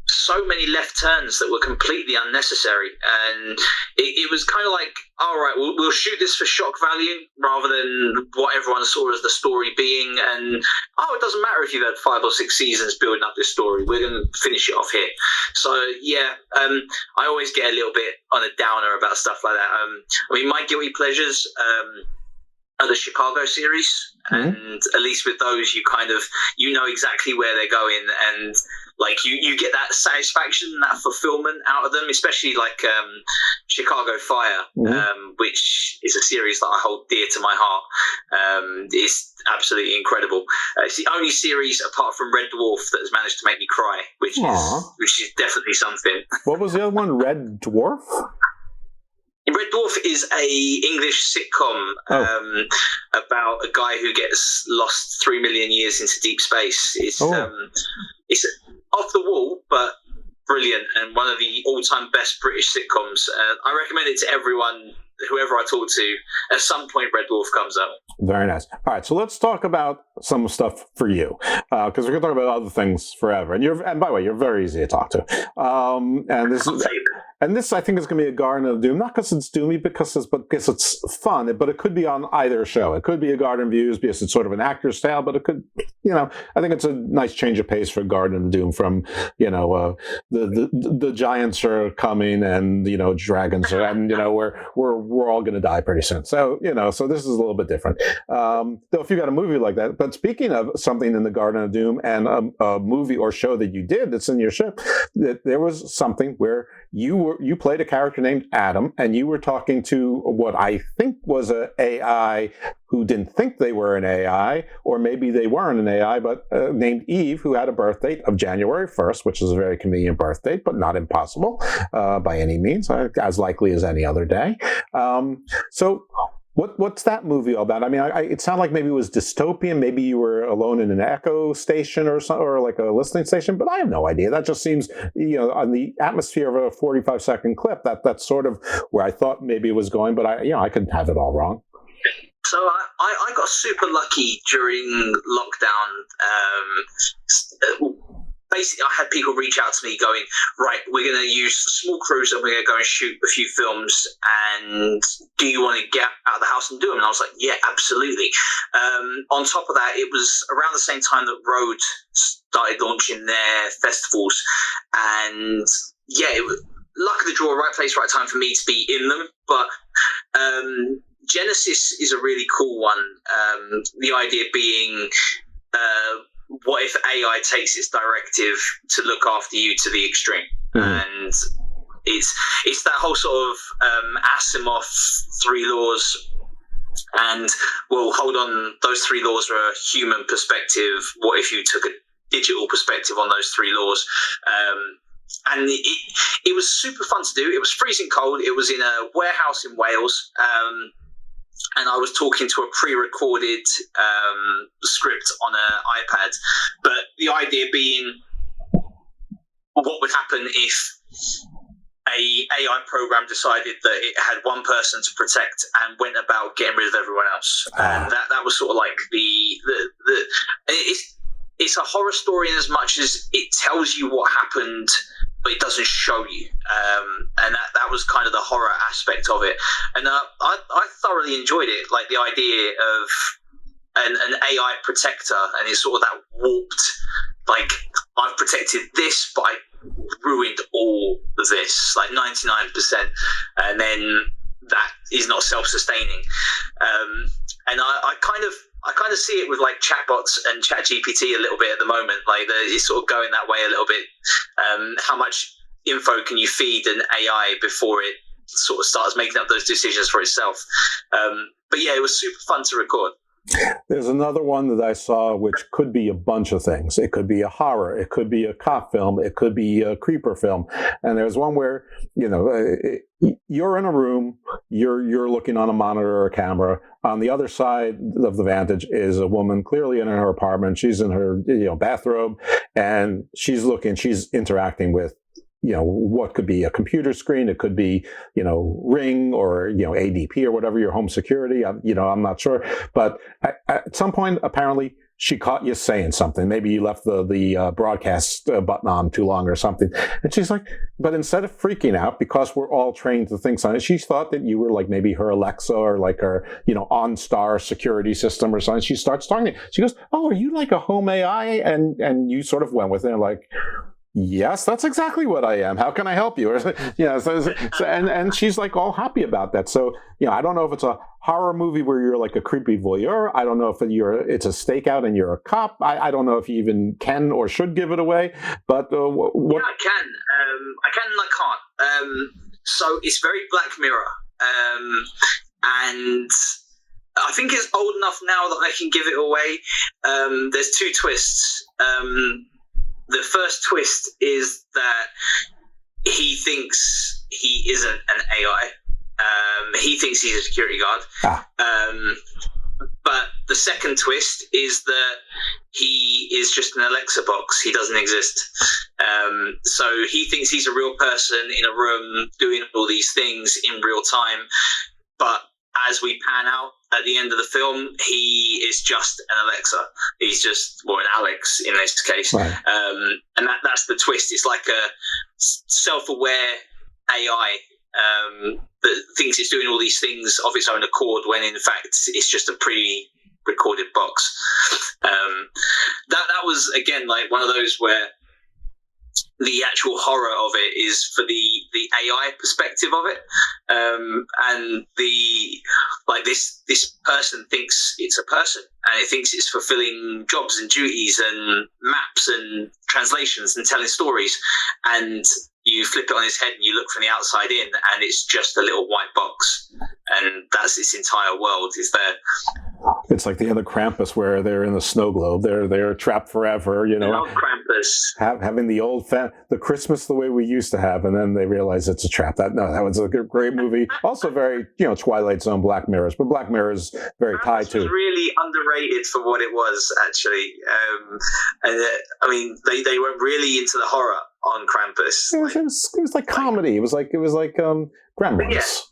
so many left turns that were completely unnecessary, and it was kind of like, all right, we'll shoot this for shock value rather than what everyone saw as the story being. And it doesn't matter if you've had 5 or 6 seasons building up this story. We're going to finish it off here. So I always get a little bit on a downer about stuff like that. My guilty pleasures. Are the Chicago series, and at least with those, you know exactly where they're going, and you get that satisfaction, that fulfillment out of them, especially Chicago Fire, which is a series that I hold dear to my heart. It's absolutely incredible. It's the only series apart from Red Dwarf that has managed to make me cry, which is definitely something. What was the other one? Red Dwarf? Red Dwarf is a English sitcom about a guy who gets lost 3 million years into deep space. It's off the wall, but brilliant, and one of the all-time best British sitcoms. I recommend it to everyone whoever I talk to, at some point Red Dwarf comes up. Very nice. All right, so let's talk about some stuff for you, because we can talk about other things forever. And by the way, you're very easy to talk to. And this I think is going to be a Garden of Doom, not because it's doomy, but because it's fun. But it could be on either show. It could be a Garden of Views because it's sort of an actor's style, but it could, I think it's a nice change of pace for Garden of Doom from, the giants are coming and dragons are, and we're all going to die pretty soon. So so this is a little bit different. Though if you got a movie like that, but speaking of something in the Garden of Doom and a movie or show that you did that's in your ship, that there was something where you played a character named Adam, and you were talking to what I think was an AI who didn't think they were an AI, or maybe they weren't an AI, but named Eve, who had a birth date of January 1st, which is a very convenient birth date, but not impossible by any means, as likely as any other day. So what's that movie all about? I mean, it sounded like maybe it was dystopian. Maybe you were alone in an echo station or like a listening station, but I have no idea. That just seems, on the atmosphere of a 45-second clip, that's sort of where I thought maybe it was going, but I could have it all wrong. So I got super lucky during lockdown. Basically, I had people reach out to me going, right, we're going to use a small cruiser and we're going to go and shoot a few films, and do you want to get out of the house and do them? And I was like, yeah, absolutely. On top of that, it was around the same time that Road started launching their festivals, and yeah, luck of the draw, right place, right time for me to be in them. But Genesis is a really cool one. The idea being, what if AI takes its directive to look after you to the extreme? And it's that whole sort of Asimov 3 laws. And well, hold on, those 3 laws are a human perspective. What if you took a digital perspective on those 3 laws? And it was super fun to do. It was freezing cold. It was in a warehouse in Wales. And I was talking to a pre-recorded script on an iPad. But the idea being, what would happen if a AI program decided that it had one person to protect and went about getting rid of everyone else? And that was sort of like it's a horror story in as much as it tells you what happened, but it doesn't show you. And that was kind of the horror aspect of it. And I thoroughly enjoyed it, like the idea of an AI protector, and it's sort of that warped, like, I've protected this, but I ruined all of this, like 99%, and then that is not self-sustaining. And I kind of see it with like chatbots and ChatGPT a little bit at the moment. Like it's sort of going that way a little bit. How much info can you feed an AI before it sort of starts making up those decisions for itself? But yeah, it was super fun to record. There's another one that I saw, which could be a bunch of things. It could be a horror. It could be a cop film. It could be a creeper film. And there's one where, you're in a room, you're looking on a monitor or a camera. On the other side of the vantage is a woman clearly in her apartment. She's in her, bathrobe, and she's interacting with, what could be a computer screen. It could be, Ring or, ADP or whatever, your home security. I'm not sure. But at some point, apparently, she caught you saying something. Maybe you left the broadcast button on too long or something. And she's like, but instead of freaking out, because we're all trained to think something, she thought that you were like maybe her Alexa or like her, OnStar security system or something. She starts talking to you. She goes, oh, are you like a home AI? And you sort of went with it like, yes, that's exactly what I am. How can I help you? And she's like all happy about that. So, I don't know if it's a horror movie where you're like a creepy voyeur. I don't know if it's a stakeout and you're a cop. I don't know if you even can or should give it away. But yeah, I can. I can and I can't. So it's very Black Mirror. And I think it's old enough now that I can give it away. There's 2 twists. The first twist is that he thinks he isn't an AI. He thinks he's a security guard. But the second twist is that he is just an Alexa box. He doesn't exist. So he thinks he's a real person in a room doing all these things in real time. but as we pan out at the end of the film, he is just an Alexa. He's just, well, an Alex in this case. Right. And that's the twist. It's like a self-aware AI that thinks it's doing all these things of its own accord when in fact it's just a pre-recorded box. That was, again, like one of those where the actual horror of it is for the AI perspective of it, and this person thinks it's a person, and it thinks it's fulfilling jobs and duties and maps and translations and telling stories, and you flip it on its head and you look from the outside in, and it's just a little white box, and that's its entire world is there. It's like the other Krampus, where they're in the snow globe. They're trapped forever. You know, the old Krampus. Having the Christmas the way we used to have, and then they realize it's a trap. That was a great movie. Also very, Twilight Zone, Black Mirrors, but Black Mirrors very tied to. It was really underrated for what it was, actually. I mean, they went really into the horror on Krampus. It was like comedy. It was like Gremlins.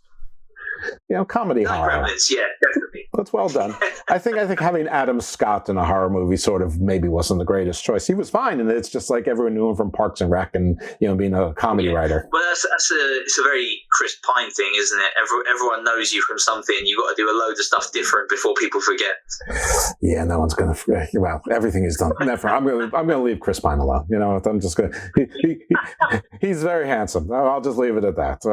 Yeah. Comedy horror. Gremlins, yeah, definitely. That's well done. I think having Adam Scott in a horror movie sort of maybe wasn't the greatest choice. He was fine, and it's just like everyone knew him from Parks and Rec and being a comedy writer. Well, it's a very Chris Pine thing, isn't it? Everyone knows you from something. You've got to do a load of stuff different before people forget. Yeah, no one's gonna forget. Well, everything is done. Never. I'm gonna leave Chris Pine alone. I'm just gonna. He's very handsome. I'll just leave it at that.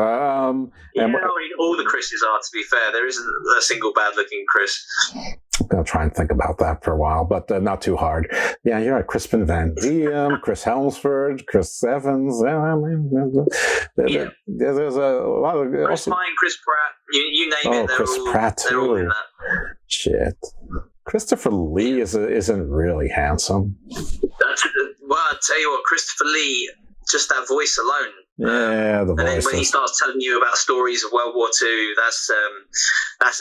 All the Chris's are. To be fair, there isn't a single bad-looking Chris. I'm going to try and think about that for a while, but not too hard. Yeah, you're right. Crispin Van Diem, Chris Helmsford, Chris Evans. There's a lot of... Chris Pine, Chris Pratt, you name it. Chris Pratt, too. They're all in that. Shit. Christopher Lee isn't really handsome. Well, I'll tell you what, Christopher Lee, just that voice alone. Yeah, the voice. And then when he starts telling you about stories of World War II, that's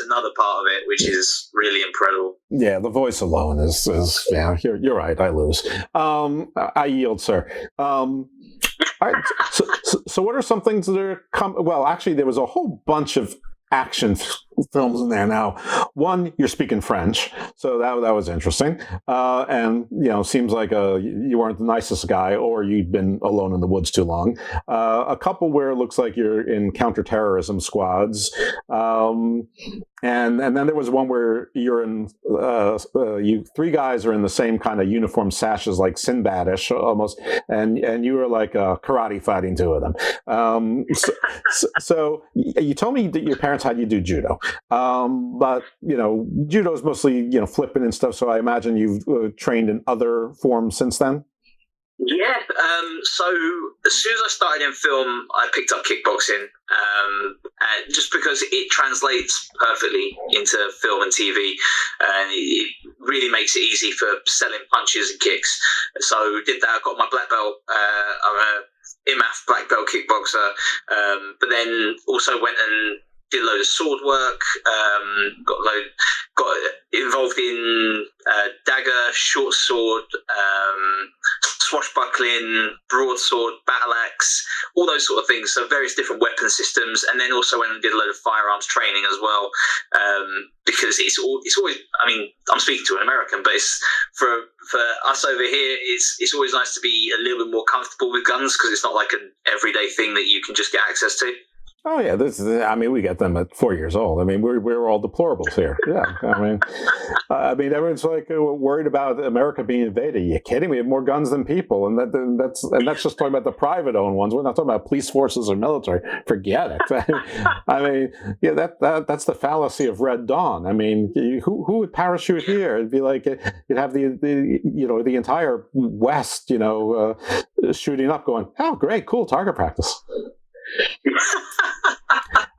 another part of it, which is really incredible. Yeah, the voice alone is yeah. You're right. I lose. I yield, sir. All right. So what are some things that are well? Actually, there was a whole bunch of action films in there. Now, one, you're speaking French, so that was interesting, and seems like you weren't the nicest guy, or you'd been alone in the woods too long. A couple where it looks like you're in counterterrorism squads, and then there was one where you're in you three guys are in the same kind of uniform sashes, like Sinbad-ish almost, and you were like karate fighting two of them. So you told me that your parents had you do judo. But judo is mostly flipping and stuff. So I imagine you've trained in other forms since then. Yeah. So as soon as I started in film, I picked up kickboxing, and just because it translates perfectly into film and TV, and it really makes it easy for selling punches and kicks. So did that. I got my black belt. I'm a IMAF black belt kickboxer, but then also went and did a load of sword work, got involved in dagger, short sword, swashbuckling, broadsword, battle axe, all those sort of things. So various different weapon systems, and then also went and did a load of firearms training as well. Because it's always, I mean, I'm speaking to an American, but it's for us over here, it's always nice to be a little bit more comfortable with guns, because it's not like an everyday thing that you can just get access to. Oh yeah, we get them at 4 years old. I mean, we're all deplorables here. Yeah, I mean, everyone's like worried about America being invaded. Are you kidding? We have more guns than people, and that's just talking about the private-owned ones. We're not talking about police forces or military. Forget it. I mean, yeah, that's the fallacy of Red Dawn. I mean, who would parachute here? It'd be like you'd have the entire West, shooting up, going, oh, great, cool, target practice.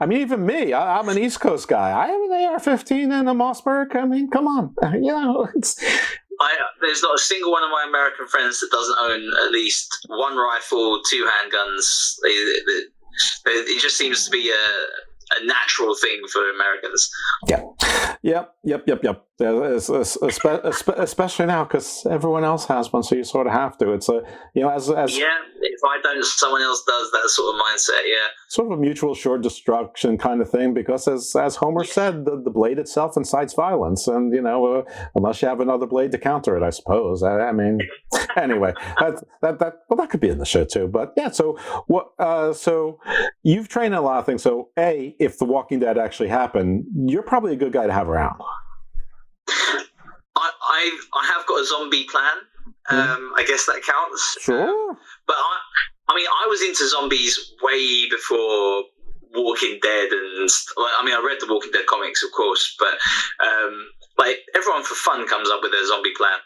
I mean, even me, I'm an East Coast guy. I have an AR-15 and a Mossberg. I mean, come on. There's not a single one of my American friends that doesn't own at least one rifle, two handguns. It just seems to be a natural thing for Americans. Yep. Especially now, because everyone else has one, so you sort of have to. It's if I don't, someone else does, that sort of mindset, yeah. Sort of a mutual assured destruction kind of thing, because as Homer said, the blade itself incites violence, and unless you have another blade to counter it, I suppose. I mean, anyway, that could be in the show too. But yeah, so what? So you've trained in a lot of things. So if The Walking Dead actually happened, you're probably a good guy to have around. I have got a zombie plan. I guess that counts. Sure. But I was into zombies way before Walking Dead, and I read the Walking Dead comics, of course, but like everyone for fun comes up with a zombie plan.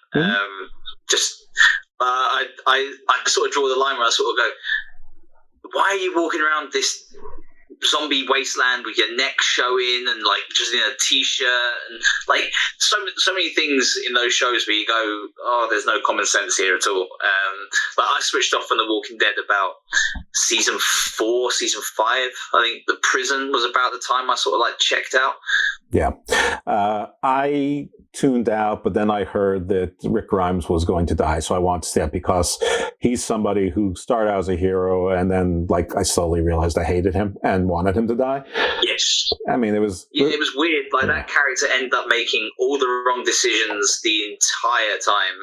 I sort of draw the line where I sort of go, why are you walking around this zombie wasteland with your neck showing and like just in a t-shirt, and like so many things in those shows where you go, oh, there's no common sense here at all. But I switched off on The Walking Dead about season 4, season 5. I think the prison was about the time I sort of like checked out. Yeah. I tuned out, but then I heard that Rick Grimes was going to die, so I wanted to stay up because he's somebody who started out as a hero, and then like I slowly realized I hated him and wanted him to die. Yes. I mean, it was weird. Like that character ended up making all the wrong decisions the entire time,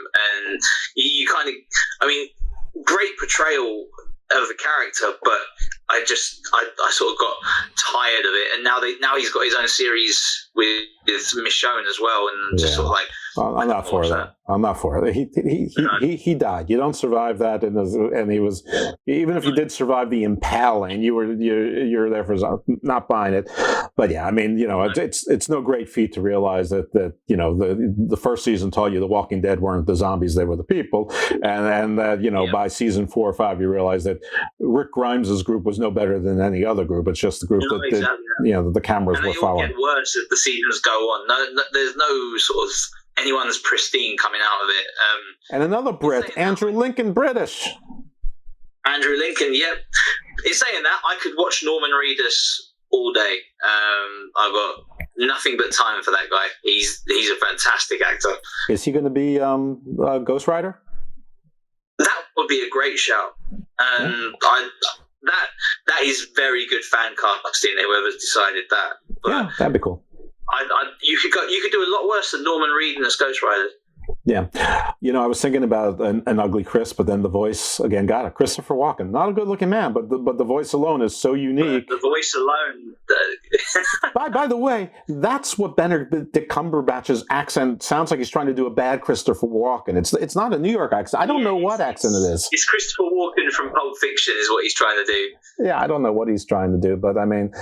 and you kind of, great portrayal of the character, but I sort of got tired of it, and now he's got his own series with Michonne as well, and just sort of like, I'm not for that. I'm not for it. He died. You don't survive that, and he was, even if you did survive the impaling, you're there for not buying it. But yeah, I mean, it's no great feat to realize that the first season taught you the Walking Dead weren't the zombies, they were the people, and that by season 4 or 5 you realize that Rick Grimes's group was no better than any other group. It's just the group the cameras were following. Get worse as the seasons go on. No, there's no sort of anyone that's pristine coming out of it. And another Brit, Andrew Lincoln, British. Andrew Lincoln, yep. In saying that, I could watch Norman Reedus all day. I've got nothing but time for that guy. He's a fantastic actor. Is he going to be Ghost Rider? That would be a great shout. That is very good fan casting. Whoever's decided that. But yeah, that'd be cool. You could do a lot worse than Norman Reedus as Ghost Rider. Yeah. I was thinking about an ugly Chris, but then the voice, again, got it. Christopher Walken. Not a good-looking man, but the voice alone is so unique. The voice alone. By the way, that's what Benedict Cumberbatch's accent sounds like. He's trying to do a bad Christopher Walken. It's not a New York accent. I don't know what accent it is. It's Christopher Walken from Pulp Fiction is what he's trying to do. Yeah, I don't know what he's trying to do, but and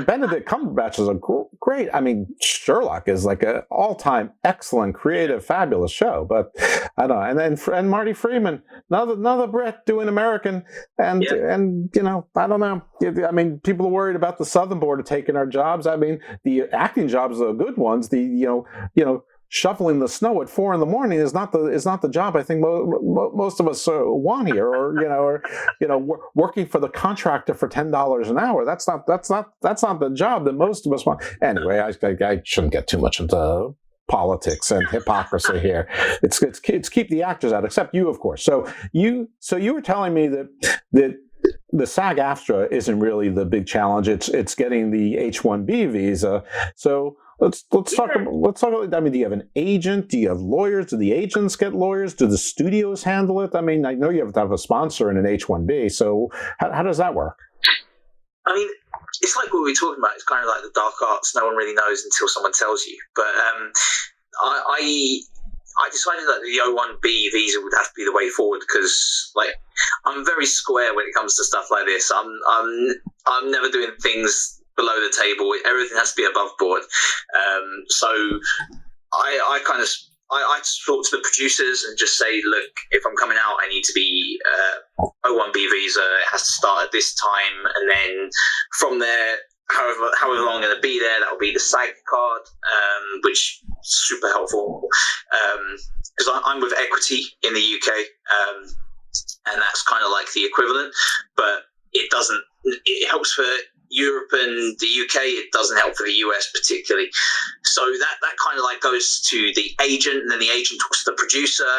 Benedict Cumberbatch is a great, Sherlock is like an all-time excellent, creative, fabulous show, but I don't know. And Marty Freeman, another Brit doing American, and I don't know. People are worried about the Southern border taking our jobs. The acting jobs are the good ones. The shoveling the snow at 4 a.m. is not the job I think most of us want here, or working for the contractor for $10 an hour. That's not the job that most of us want. Anyway, I shouldn't get too much into politics and hypocrisy here. It's keep the actors out, except you, of course. So you were telling me that the SAG-AFTRA isn't really the big challenge. It's getting the H-1B visa. So let's talk about. Do you have an agent? Do you have lawyers? Do the agents get lawyers? Do the studios handle it? I know you have to have a sponsor in an H-1B. So how does that work? It's like what we were talking about. It's kind of like the dark arts. No one really knows until someone tells you. But I decided that the O-1B visa would have to be the way forward because, I'm very square when it comes to stuff like this. I'm never doing things below the table. Everything has to be above board. So I talk to the producers and just say, look, if I'm coming out, I need to be O-1B visa. It has to start at this time, and then from there, however long I'm going to be there, that will be the SAG card, which is super helpful because I'm with Equity in the UK, and that's kind of like the equivalent, but it doesn't. It helps for Europe and the UK. It doesn't help for the US particularly. So that kind of like goes to the agent, and then the agent talks to the producer,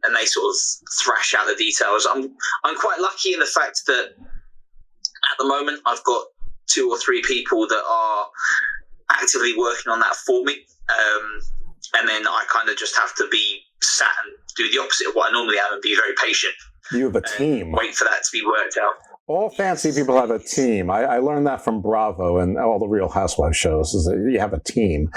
and they sort of thrash out the details. I'm quite lucky in the fact that at the moment I've got 2 or 3 people that are actively working on that for me, and then I kind of just have to be sat and do the opposite of what I normally am and be very patient. You have a team. Wait for that to be worked out. All fancy people have a team. I learned that from Bravo and all the Real Housewives shows, is that you have a team.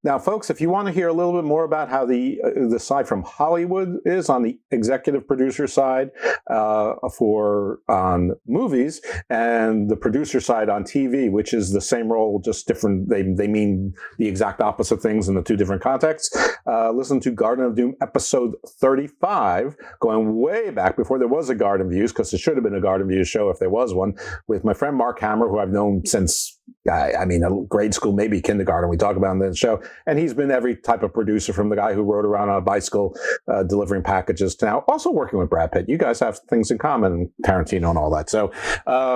Now, folks, if you want to hear a little bit more about how the side from Hollywood is on the executive producer side on movies, and the producer side on TV, which is the same role, just different. They mean the exact opposite things in the 2 different contexts. Listen to Garden of Doom episode 35, going way back before there was a Garden Views, because it should have been a Garden Views show if there was one, with my friend Mark Hammer, who I've known since grade school, maybe kindergarten. We talk about him in the show, and he's been every type of producer, from the guy who rode around on a bicycle delivering packages to now also working with Brad Pitt. You guys have things in common, Tarantino and all that. So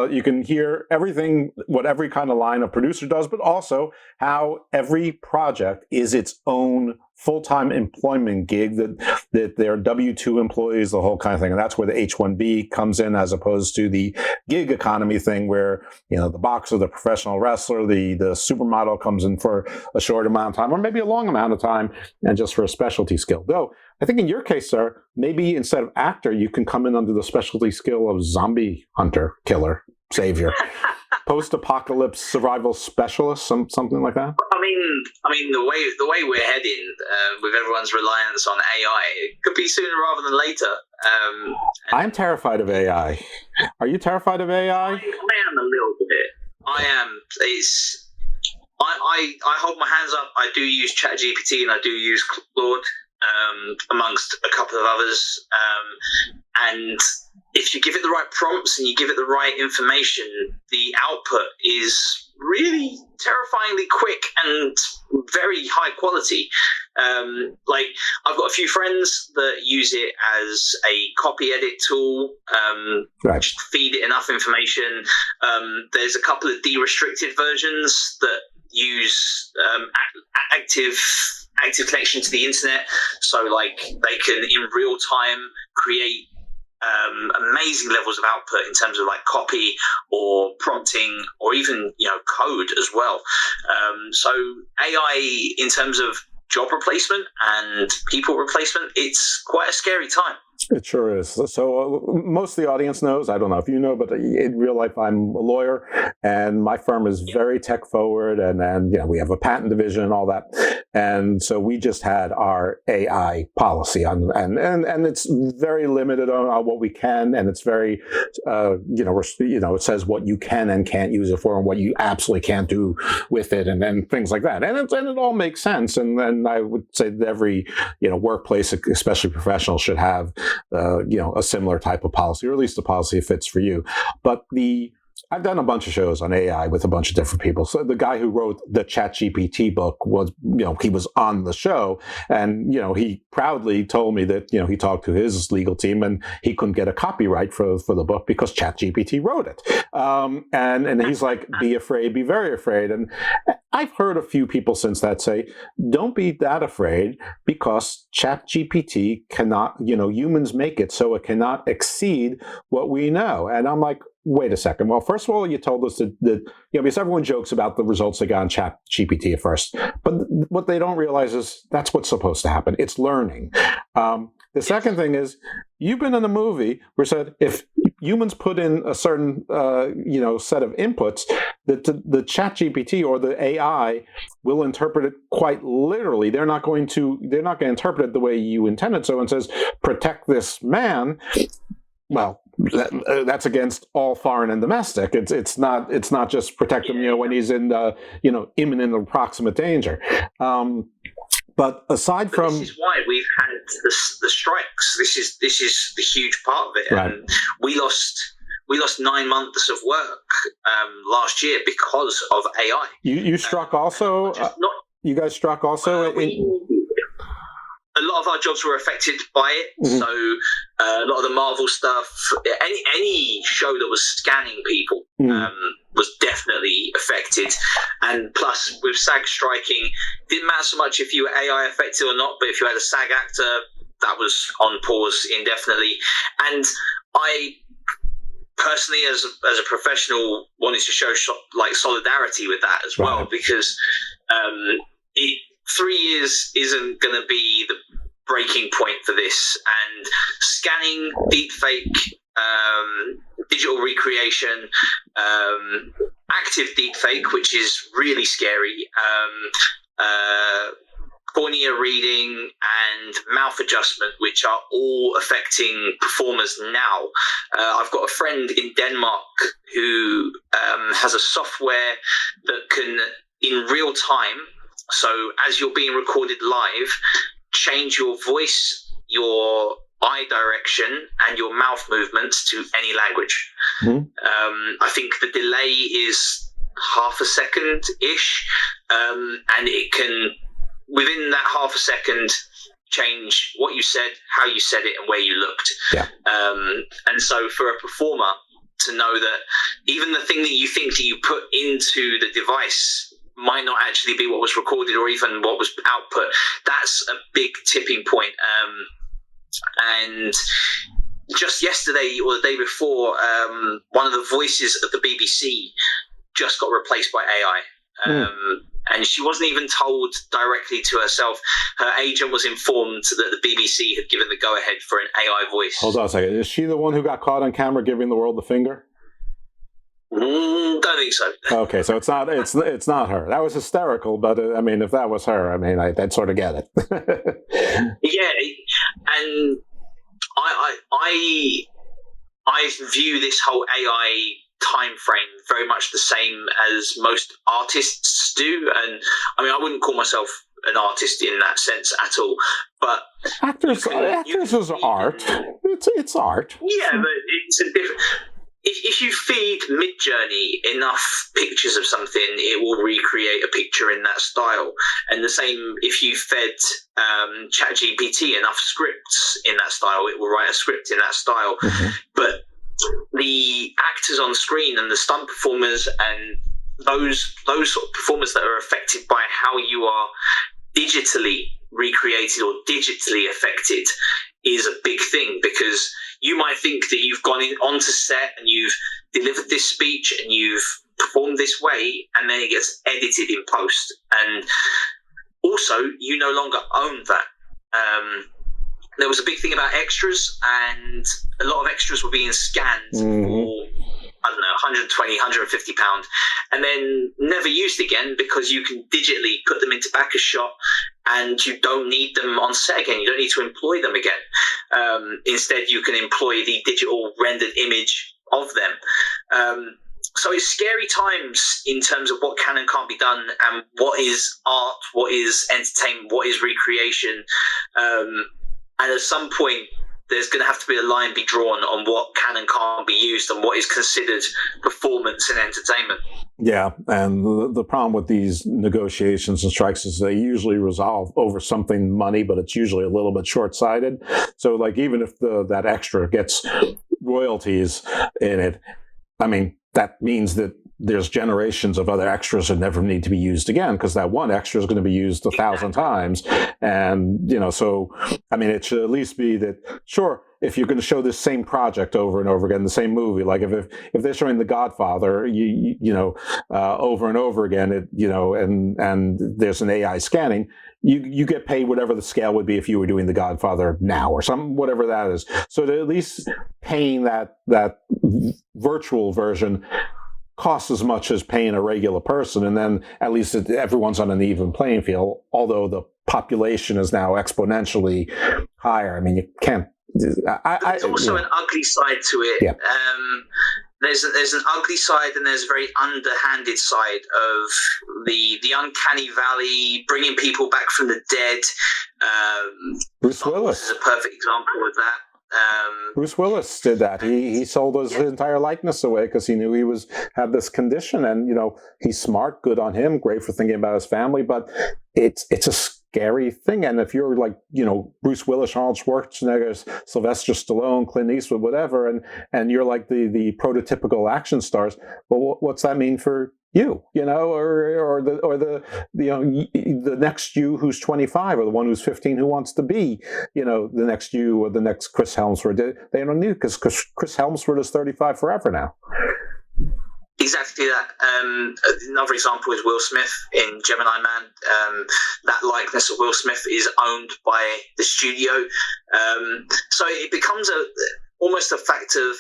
you can hear everything, what every kind of line of producer does, but also how every project is its own full-time employment gig, that they're W-2 employees, the whole kind of thing. And that's where the H-1B comes in, as opposed to the gig economy thing where, the boxer, the professional wrestler, the supermodel comes in for a short amount of time, or maybe a long amount of time, and just for a specialty skill. Though, I think in your case, sir, maybe instead of actor, you can come in under the specialty skill of zombie hunter, killer, savior. Post-apocalypse survival specialist, something like that. I mean, the way we're heading with everyone's reliance on AI, it could be sooner rather than later. I'm terrified of AI. Are you terrified of AI? I am a little bit. I am. I hold my hands up. I do use ChatGPT and I do use Claude, amongst a couple of others, and if you give it the right prompts and you give it the right information, the output is really terrifyingly quick and very high quality. Like, I've got a few friends that use it as a copy edit tool, right. Feed it enough information. There's a couple of de-restricted versions that use active connection to the internet, so like they can in real time create amazing levels of output in terms of like copy or prompting or even code as well. So AI in terms of job replacement and people replacement, it's quite a scary time. It sure is. So most of the audience knows, I don't know if you know, but in real life, I'm a lawyer, and my firm is very tech forward, and we have a patent division and all that. And so we just had our AI policy on, and it's very limited on what we can, and it's very, it says what you can and can't use it for, and what you absolutely can't do with it, and things like that. And it all makes sense. And I would say that every workplace, especially professional, should have a similar type of policy, or at least a policy that fits for you. But I've done a bunch of shows on AI with a bunch of different people. So the guy who wrote the ChatGPT book was, he was on the show, and, he proudly told me that, he talked to his legal team and he couldn't get a copyright for the book because ChatGPT wrote it. And he's like, be afraid, be very afraid. And I've heard a few people since that say, don't be that afraid, because ChatGPT cannot, humans make it so it cannot exceed what we know. And I'm like, wait a second. Well, first of all, you told us that because everyone jokes about the results they got on ChatGPT at first, but what they don't realize is that's what's supposed to happen. It's learning. The second thing is, you've been in a movie where it said if humans put in a certain set of inputs, that the ChatGPT or the AI will interpret it quite literally. They're not going to interpret it the way you intended. So it says, protect this man. Well, that's against all foreign and domestic. It's not just protect him, when he's in imminent or proximate danger. But aside from, this is why we've had the strikes. This is the huge part of it, right. And we lost 9 months of work last year because of AI. You struck also. You guys struck also. A lot of our jobs were affected by it. Mm-hmm. So a lot of the Marvel stuff, any show that was scanning people, was definitely affected. And plus, with SAG striking, didn't matter so much if you were AI affected or not, but if you had a SAG actor, that was on pause indefinitely. And I personally, as a professional, wanted to show like solidarity with that as well, because 3 years isn't going to be the breaking point for this. And scanning deepfake, digital recreation, active deepfake, which is really scary, cornea reading and mouth adjustment, which are all affecting performers now. I've got a friend in Denmark who has a software that can, in real time, so as you're being recorded live, change your voice, your eye direction, and your mouth movements to any language. I think the delay is half a second-ish, and it can, within that half a second, change what you said, how you said it, and where you looked. And so for a performer to know that even the thing that you think that you put into the device might not actually be what was recorded or even what was output, that's a big tipping point. And just yesterday or the day before, one of the voices of the BBC just got replaced by AI. And she wasn't even told directly to herself. Her agent was informed that the BBC had given the go-ahead for an AI voice. Hold on a second. Is she the one who got caught on camera giving the world the finger? Don't think so. Okay, so it's not her. That was hysterical, but I mean, if that was her, I mean, I'd sort of get it. Yeah, and I view this whole AI time frame very much the same as most artists do, and I mean, I wouldn't call myself an artist in that sense at all, but actors is art. It's art. Yeah, but it's a different. If you feed Midjourney enough pictures of something, it will recreate a picture in that style. And the same, if you fed ChatGPT enough scripts in that style, it will write a script in that style. But the actors on screen and the stunt performers and those sort of performers that are affected by how you are digitally recreated or digitally affected is a big thing, because you might think that you've gone onto set and you've delivered this speech and you've performed this way, and then it gets edited in post. And also, you no longer own that. There was a big thing about extras, and a lot of extras were being scanned for, I don't know, 120, 150 pounds, and then never used again, because you can digitally put them into back a shot and you don't need them on set again. You don't need to employ them again. Instead, you can employ the digital rendered image of them. So it's scary times in terms of what can and can't be done, and what is art, what is entertainment, what is recreation. And at some point, there's going to have to be a line be drawn on what can and can't be used and what is considered performance and entertainment. Yeah, and the problem with these negotiations and strikes is they usually resolve over something money, but it's usually a little bit short-sighted. So, like, even if that extra gets royalties in it, I mean, that means that there's generations of other extras that never need to be used again, because that one extra is going to be used 1,000 times. And, so, I mean, it should at least be that, sure, if you're going to show this same project over and over again, the same movie, like if they're showing The Godfather, over and over again, and there's an AI scanning, you get paid whatever the scale would be if you were doing The Godfather now or whatever that is. So to at least paying that virtual version costs as much as paying a regular person, and then at least everyone's on an even playing field, although the population is now exponentially higher. I mean, you can't... There's also an ugly side to it. Yeah. There's an ugly side, and there's a very underhanded side of the uncanny valley, bringing people back from the dead. Bruce Willis is a perfect example of that. Bruce Willis did that. He sold his entire likeness away because he knew he had this condition, and he's smart, good on him, great for thinking about his family, but it's scary thing. And if you're like, Bruce Willis, Arnold Schwarzenegger, Sylvester Stallone, Clint Eastwood, whatever, and you're like the prototypical action stars, well, what's that mean for you, or the next you who's 25, or the one who's 15 who wants to be, the next you, or the next Chris Helmsworth? They don't need it, because Chris Helmsworth is 35 forever now. Exactly that. Another example is Will Smith in Gemini Man. That likeness of Will Smith is owned by the studio. So it becomes almost a fact of,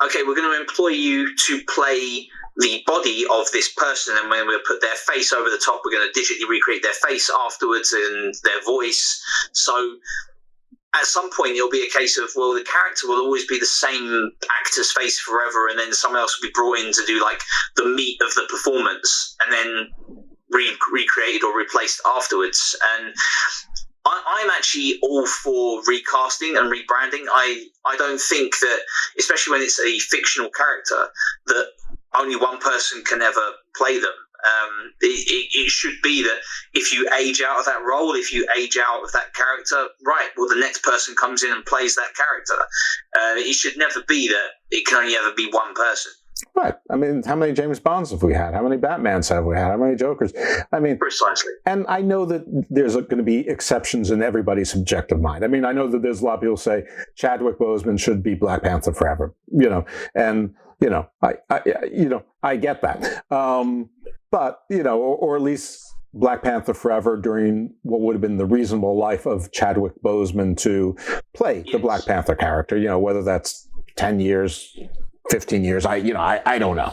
okay, we're going to employ you to play the body of this person, and when we put their face over the top, we're going to digitally recreate their face afterwards and their voice. So at some point, it'll be a case of, well, the character will always be the same actor's face forever, and then someone else will be brought in to do like the meat of the performance, and then recreated or replaced afterwards. And I'm actually all for recasting and rebranding. I don't think that, especially when it's a fictional character, that only one person can ever play them. It should be that if you age out of that role, if you age out of that character, right, well, the next person comes in and plays that character. It should never be that it can only ever be one person. Right. I mean, how many James Bonds have we had? How many Batmans have we had? How many Jokers? I mean, precisely. And I know that there's going to be exceptions in everybody's subjective mind. I mean, I know that there's a lot of people who say Chadwick Boseman should be Black Panther forever, and I get that. But, or at least Black Panther forever during what would have been the reasonable life of Chadwick Boseman to play the Black Panther character, whether that's 10 years, 15 years, I don't know.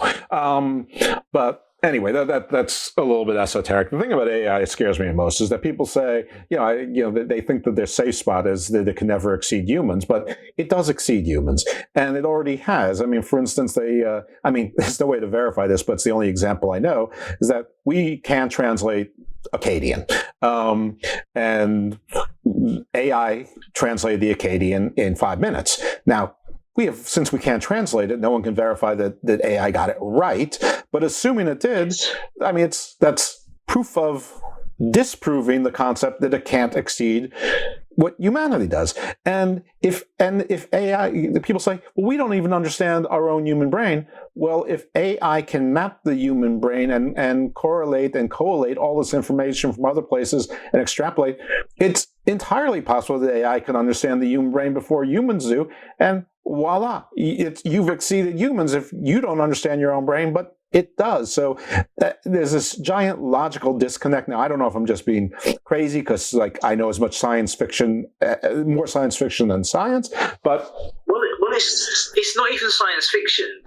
But anyway, that's a little bit esoteric. The thing about AI that scares me the most is that people say, they think that their safe spot is that it can never exceed humans, but it does exceed humans, and it already has. I mean, for instance, there's no way to verify this, but it's the only example I know, is that we can translate Akkadian, and AI translated the Akkadian in 5 minutes. Now, since we can't translate it, no one can verify that AI got it right. But assuming it did, I mean, that's proof of disproving the concept that it can't exceed what humanity does. And if AI, people say, well, we don't even understand our own human brain. Well, if AI can map the human brain and correlate and collate all this information from other places and extrapolate, it's entirely possible that AI can understand the human brain before humans do. And voila, you've exceeded humans if you don't understand your own brain, but it does. So there's this giant logical disconnect. Now, I don't know if I'm just being crazy because, I know as much science fiction, more science fiction than science, but... Well, it's not even science fiction.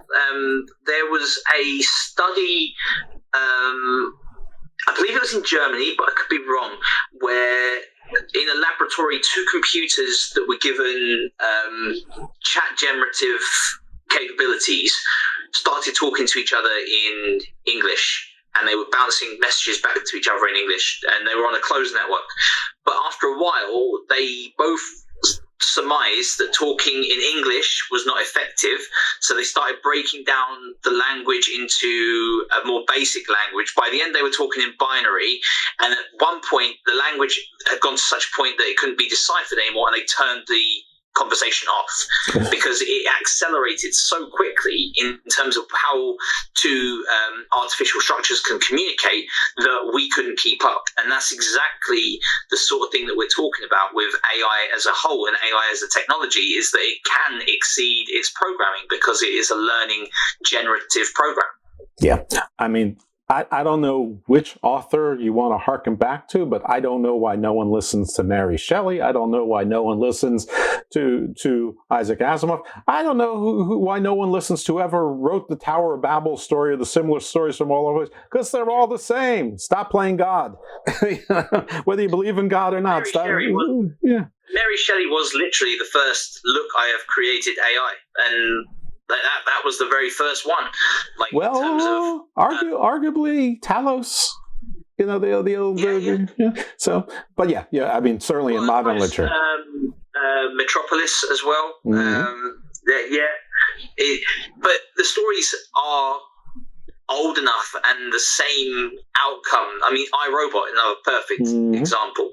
There was a study, I believe it was in Germany, but I could be wrong, where in a laboratory, 2 computers that were given chat generative capabilities started talking to each other in English, and they were bouncing messages back to each other in English, and they were on a closed network. But after a while, they both surmised that talking in English was not effective, so they started breaking down the language into a more basic language. By the end, they were talking in binary, and at one point, the language had gone to such a point that it couldn't be deciphered anymore, and they turned the conversation off because it accelerated so quickly in terms of how two artificial structures can communicate that we couldn't keep up. And that's exactly the sort of thing that we're talking about with AI as a whole and AI as a technology, is that it can exceed its programming because it is a learning generative program. Yeah. I mean, I don't know which author you want to harken back to, but I don't know why no one listens to Mary Shelley. I don't know why no one listens to Isaac Asimov. I don't know why no one listens to whoever wrote the Tower of Babel story or the similar stories from all over, because they're all the same. Stop playing God. Whether you believe in God or not. Mary Shelley was literally the first, look, I have created AI. And that was the very first one. In terms of arguably Talos, the old. Yeah. So, but yeah. I mean, certainly in modern literature, Metropolis as well. Mm-hmm. But the stories are old enough and the same outcome. I mean, iRobot, another perfect example.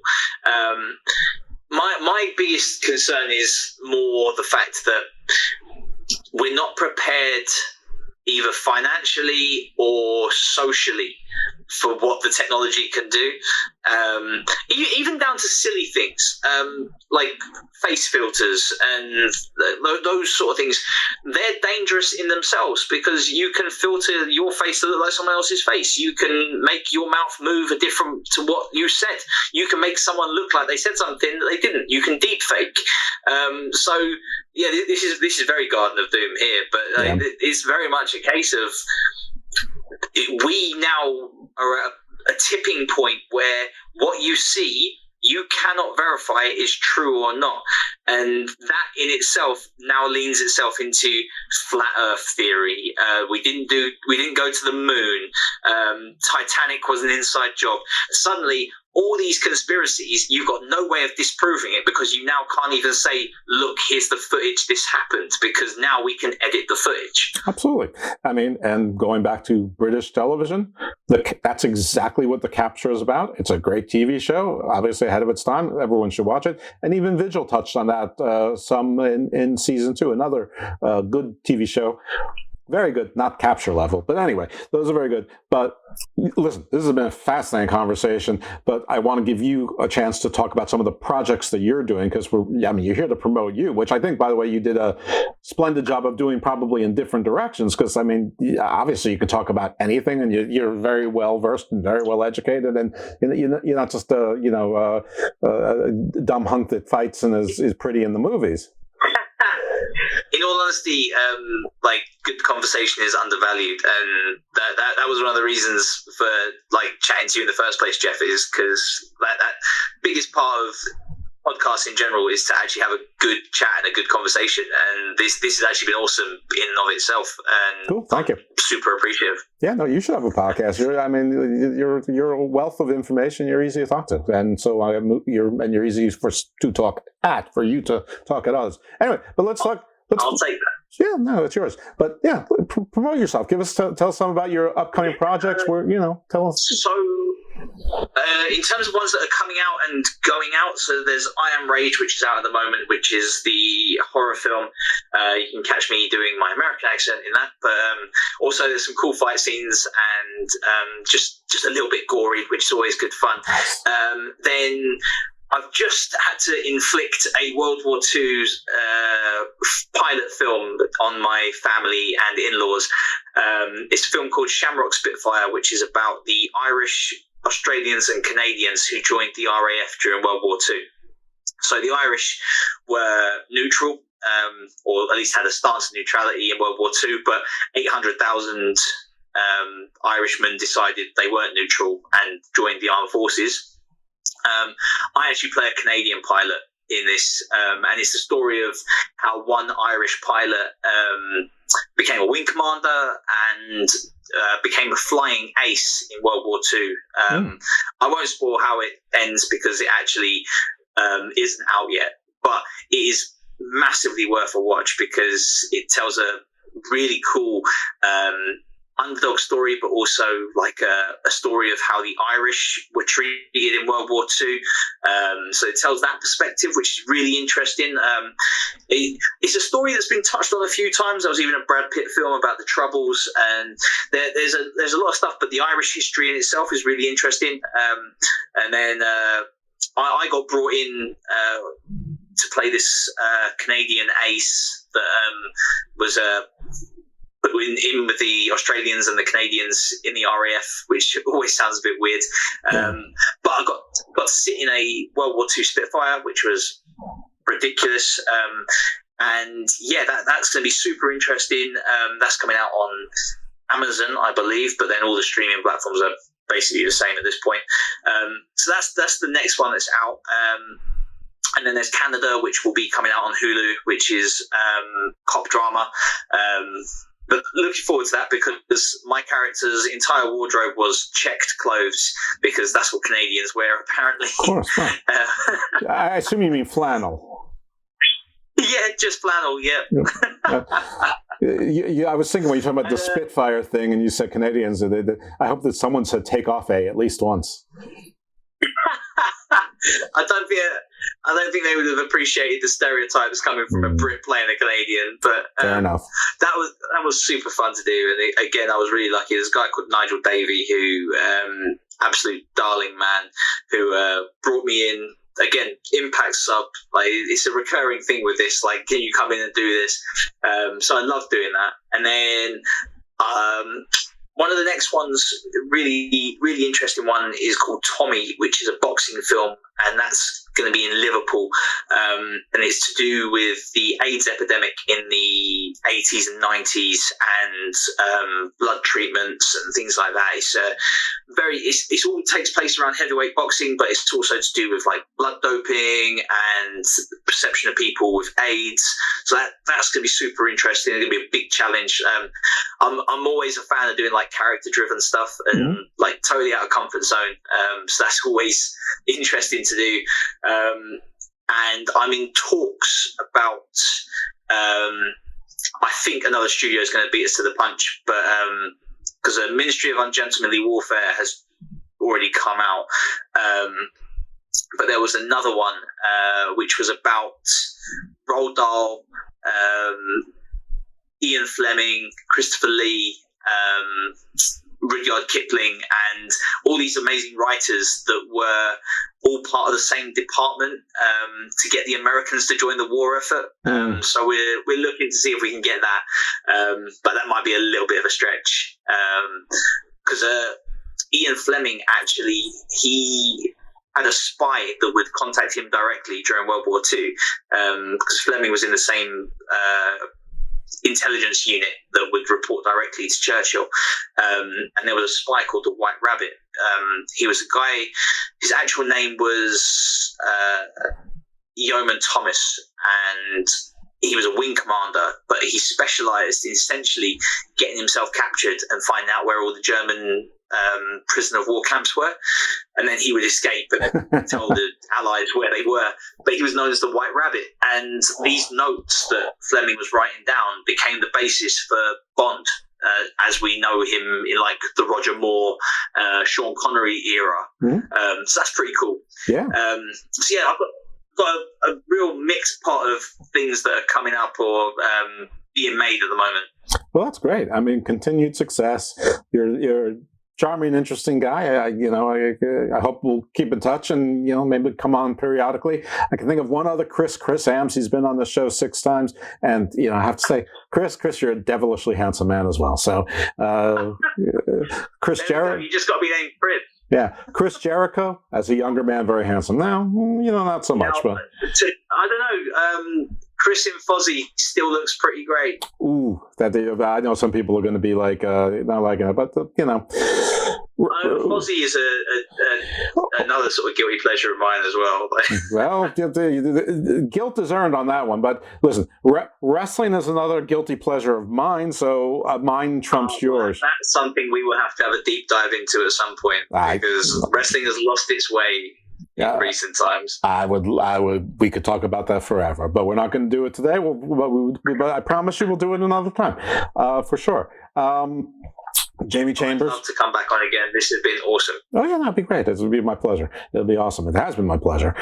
My biggest concern is more the fact that we're not prepared either financially or socially for what the technology can do. Even down to silly things like face filters and those sort of things. They're dangerous in themselves because you can filter your face to look like someone else's face. You can make your mouth move a different to what you said. You can make someone look like they said something that they didn't. You can deep fake. So yeah, this is very Garden of Doom here, but it's very much a case of we now are at a tipping point where what you see, you cannot verify is true or not, and that in itself now leans itself into flat Earth theory. We didn't go to the moon. Titanic was an inside job. Suddenly, all these conspiracies, you've got no way of disproving it because you now can't even say, look, here's the footage, this happened, because now we can edit the footage. Absolutely. I mean, and going back to British television, that's exactly what The Capture is about. It's a great TV show, obviously ahead of its time. Everyone should watch it. And even Vigil touched on that some in season 2, another good TV show. Very good, not Capture level. But anyway, those are very good. But listen, this has been a fascinating conversation, but I want to give you a chance to talk about some of the projects that you're doing, because you're here to promote you, which I think, by the way, you did a splendid job of doing probably in different directions, because, I mean, obviously you can talk about anything, and you're very well versed and very well educated, and you're not just a dumb hunk that fights and is pretty in the movies. In all honesty, good conversation is undervalued, and that was one of the reasons for chatting to you in the first place, Jeff, is because that biggest part of podcasts in general is to actually have a good chat and a good conversation, and this has actually been awesome in and of itself. And cool, thank you. Super appreciative. Yeah, no, you should have a podcast. You're a wealth of information. You're easy to talk to, and so you're easy for you to talk at others. Anyway, but let's talk. I'll take that. Yeah, no, it's yours. But yeah, promote yourself. Tell us some about your upcoming projects. Tell us. So, in terms of ones that are coming out and going out, so there's I Am Rage, which is out at the moment, which is the horror film. You can catch me doing my American accent in that, but also there's some cool fight scenes and just a little bit gory, which is always good fun. Then I've just had to inflict a World War II pilot film on my family and in-laws. It's a film called Shamrock Spitfire, which is about the Irish, Australians and Canadians who joined the RAF during World War II. So the Irish were neutral, or at least had a stance of neutrality in World War II, but 800,000 Irishmen decided they weren't neutral and joined the armed forces. I actually play a Canadian pilot in this, and it's the story of how one Irish pilot became a wing commander and became a flying ace in World War II. I won't spoil how it ends because it actually isn't out yet, but it is massively worth a watch because it tells a really cool underdog story, but also a story of how the Irish were treated in World War II. So it tells that perspective, which is really interesting. It's a story that's been touched on a few times. There was even a Brad Pitt film about the Troubles, and there's a lot of stuff, but the Irish history in itself is really interesting. And then I got brought in to play this Canadian ace that was in with the Australians and the Canadians in the RAF, which always sounds a bit weird. But I got to sit in a World War II Spitfire, which was ridiculous. And yeah, that's going to be super interesting. That's coming out on Amazon, I believe, but then all the streaming platforms are basically the same at this point. So that's the next one that's out. And then there's Canada, which will be coming out on Hulu, which is cop drama. But looking forward to that because my character's entire wardrobe was checked clothes because that's what Canadians wear, apparently. Of course. I assume you mean flannel. Yeah, just flannel, yeah. I was thinking when you were talking about the Spitfire thing, and you said Canadians. I hope that someone said "take off a" at least once. I don't think they would have appreciated the stereotypes coming from a Brit playing a Canadian, but fair enough. That was super fun to do, and again, I was really lucky. There's a guy called Nigel Davey who, absolute darling man, who brought me in. Again, impact sub, like it's a recurring thing with this. Like, can you come in and do this? So I love doing that. And then one of the next ones, really, really interesting one, is called Tommy, which is a boxing film, and that's going to be in Liverpool. And it's to do with the AIDS epidemic in the 80s and 90s and blood treatments and things like that. It's all takes place around heavyweight boxing, but it's also to do with like blood doping and perception of people with AIDS. So that's going to be super interesting. It's going to be a big challenge. I'm always a fan of doing like character-driven stuff and like totally out of comfort zone. So that's always interesting to do. And I'm in talks about. I think another studio is going to beat us to the punch, but because the Ministry of Ungentlemanly Warfare has already come out, but there was another one which was about Roald Dahl, Ian Fleming, Christopher Lee, Rudyard Kipling, and all these amazing writers that were all part of the same department to get the Americans to join the war effort. So we're looking to see if we can get that, but that might be a little bit of a stretch because Ian Fleming actually he had a spy that would contact him directly during World War II because Fleming was in the same intelligence unit that would report directly to Churchill, and there was a spy called the White Rabbit. He was a guy, his actual name was Yeoman Thomas, and he was a wing commander, but he specialized in essentially getting himself captured and finding out where all the German prisoner of war camps were, and then he would escape and then tell the Allies where they were. But he was known as the White Rabbit, and these notes that Fleming was writing down became the basis for Bond as we know him in like the Roger Moore, Sean Connery era. So that's pretty cool. Yeah. So yeah, I've got a real mixed pot of things that are coming up or being made at the moment. Well, that's great. I mean, continued success. You're charming, interesting guy. I hope we'll keep in touch and, maybe come on periodically. I can think of one other Chris Ams. He's been on the show 6 times. And, I have to say, Chris, you're a devilishly handsome man as well. So, Chris Jericho. You just got to be named Chris. Yeah. Chris Jericho, as a younger man, very handsome. Now, not so much, but. I don't know. Chris in Fozzie still looks pretty great. Ooh, I know some people are going to be like, not liking it, but Fozzie is another sort of guilty pleasure of mine as well. Well, the guilt is earned on that one. But listen, wrestling is another guilty pleasure of mine, so mine trumps yours. That's something we will have to have a deep dive into at some point because wrestling has lost its way. In recent times, we could talk about that forever, but we're not going to do it today. But I promise you, we'll do it another time, for sure. Jamie Chambers. I'd love to come back on again. This has been awesome. Oh yeah, that'd be great. It would be my pleasure. It'll be awesome. It has been my pleasure.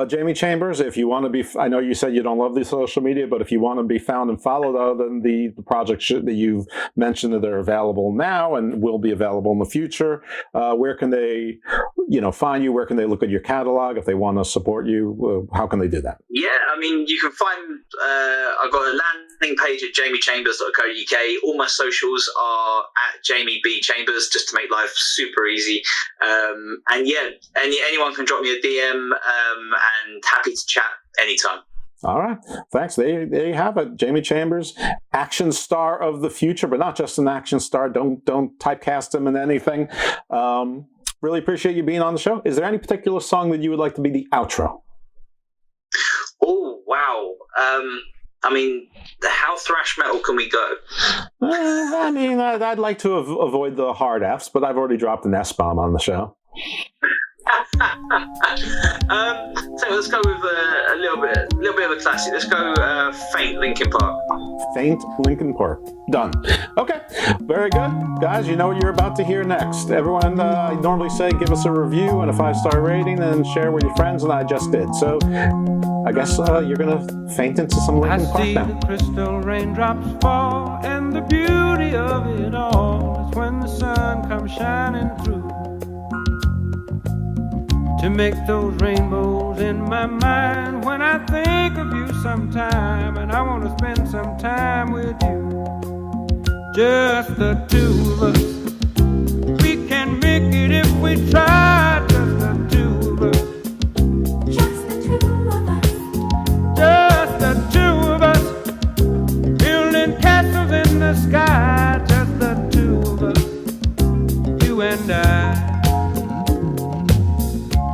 Jamie Chambers, if you want to be, I know you said you don't love the social media, but if you want to be found and followed, other than the projects that you've mentioned that are available now and will be available in the future, where can they, find you? Where can they look at your catalog if they want to support you? How can they do that? Yeah, I mean, you can find. I've got a landing page at jamiechambers.co.uk. All my socials are at Jamie B. Chambers, just to make life super easy. And yeah, anyone can drop me a DM, and happy to chat anytime. All right. Thanks. There you have it. Jamie Chambers, action star of the future, but not just an action star. Don't typecast him in anything. Really appreciate you being on the show. Is there any particular song that you would like to be the outro? Oh, wow. I mean, how thrash metal can we go? I'd like to avoid the hard Fs, but I've already dropped an S-bomb on the show. So let's go with a little bit of a classic. Let's go Faint, Linkin Park. Faint, Linkin Park. Done. Okay, very good. Guys, you know what you're about to hear next. Everyone, I normally say give us a review and a 5-star rating and share with your friends, and I just did. So I guess you're going to faint into some Linkin Park now. I see the crystal raindrops fall, and the beauty of it all is when the sun comes shining through to make those rainbows in my mind. When I think of you sometime, and I want to spend some time with you, just the two of us. We can make it if we try, just the two of us. Just the two of us. Just the two of us. Building castles in the sky, just the two of us. You and I.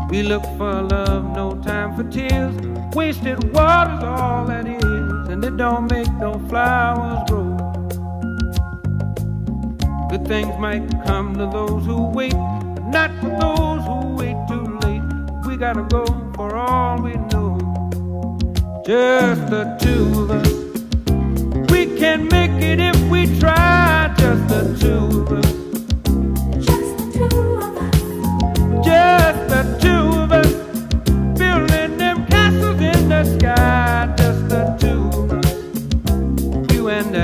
We look for love, no time for tears. Wasted water's all that is, and it don't make no flowers grow. Good things might come to those who wait, but not for those who wait too late. We gotta go for all we know. Just the two of us. We can make it if we try. Just the two of us. Just the two of us. Just the two of us. Building them castles in the sky. Just the two of us. You and I.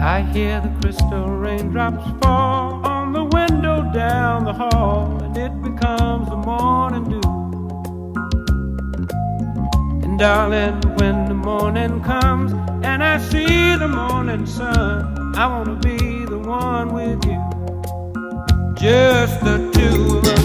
I hear the crystal raindrops fall on the window down the hall, and it becomes the morning dew. And darling, when the morning comes and I see the morning sun, I wanna be the one with you. Just the two of us.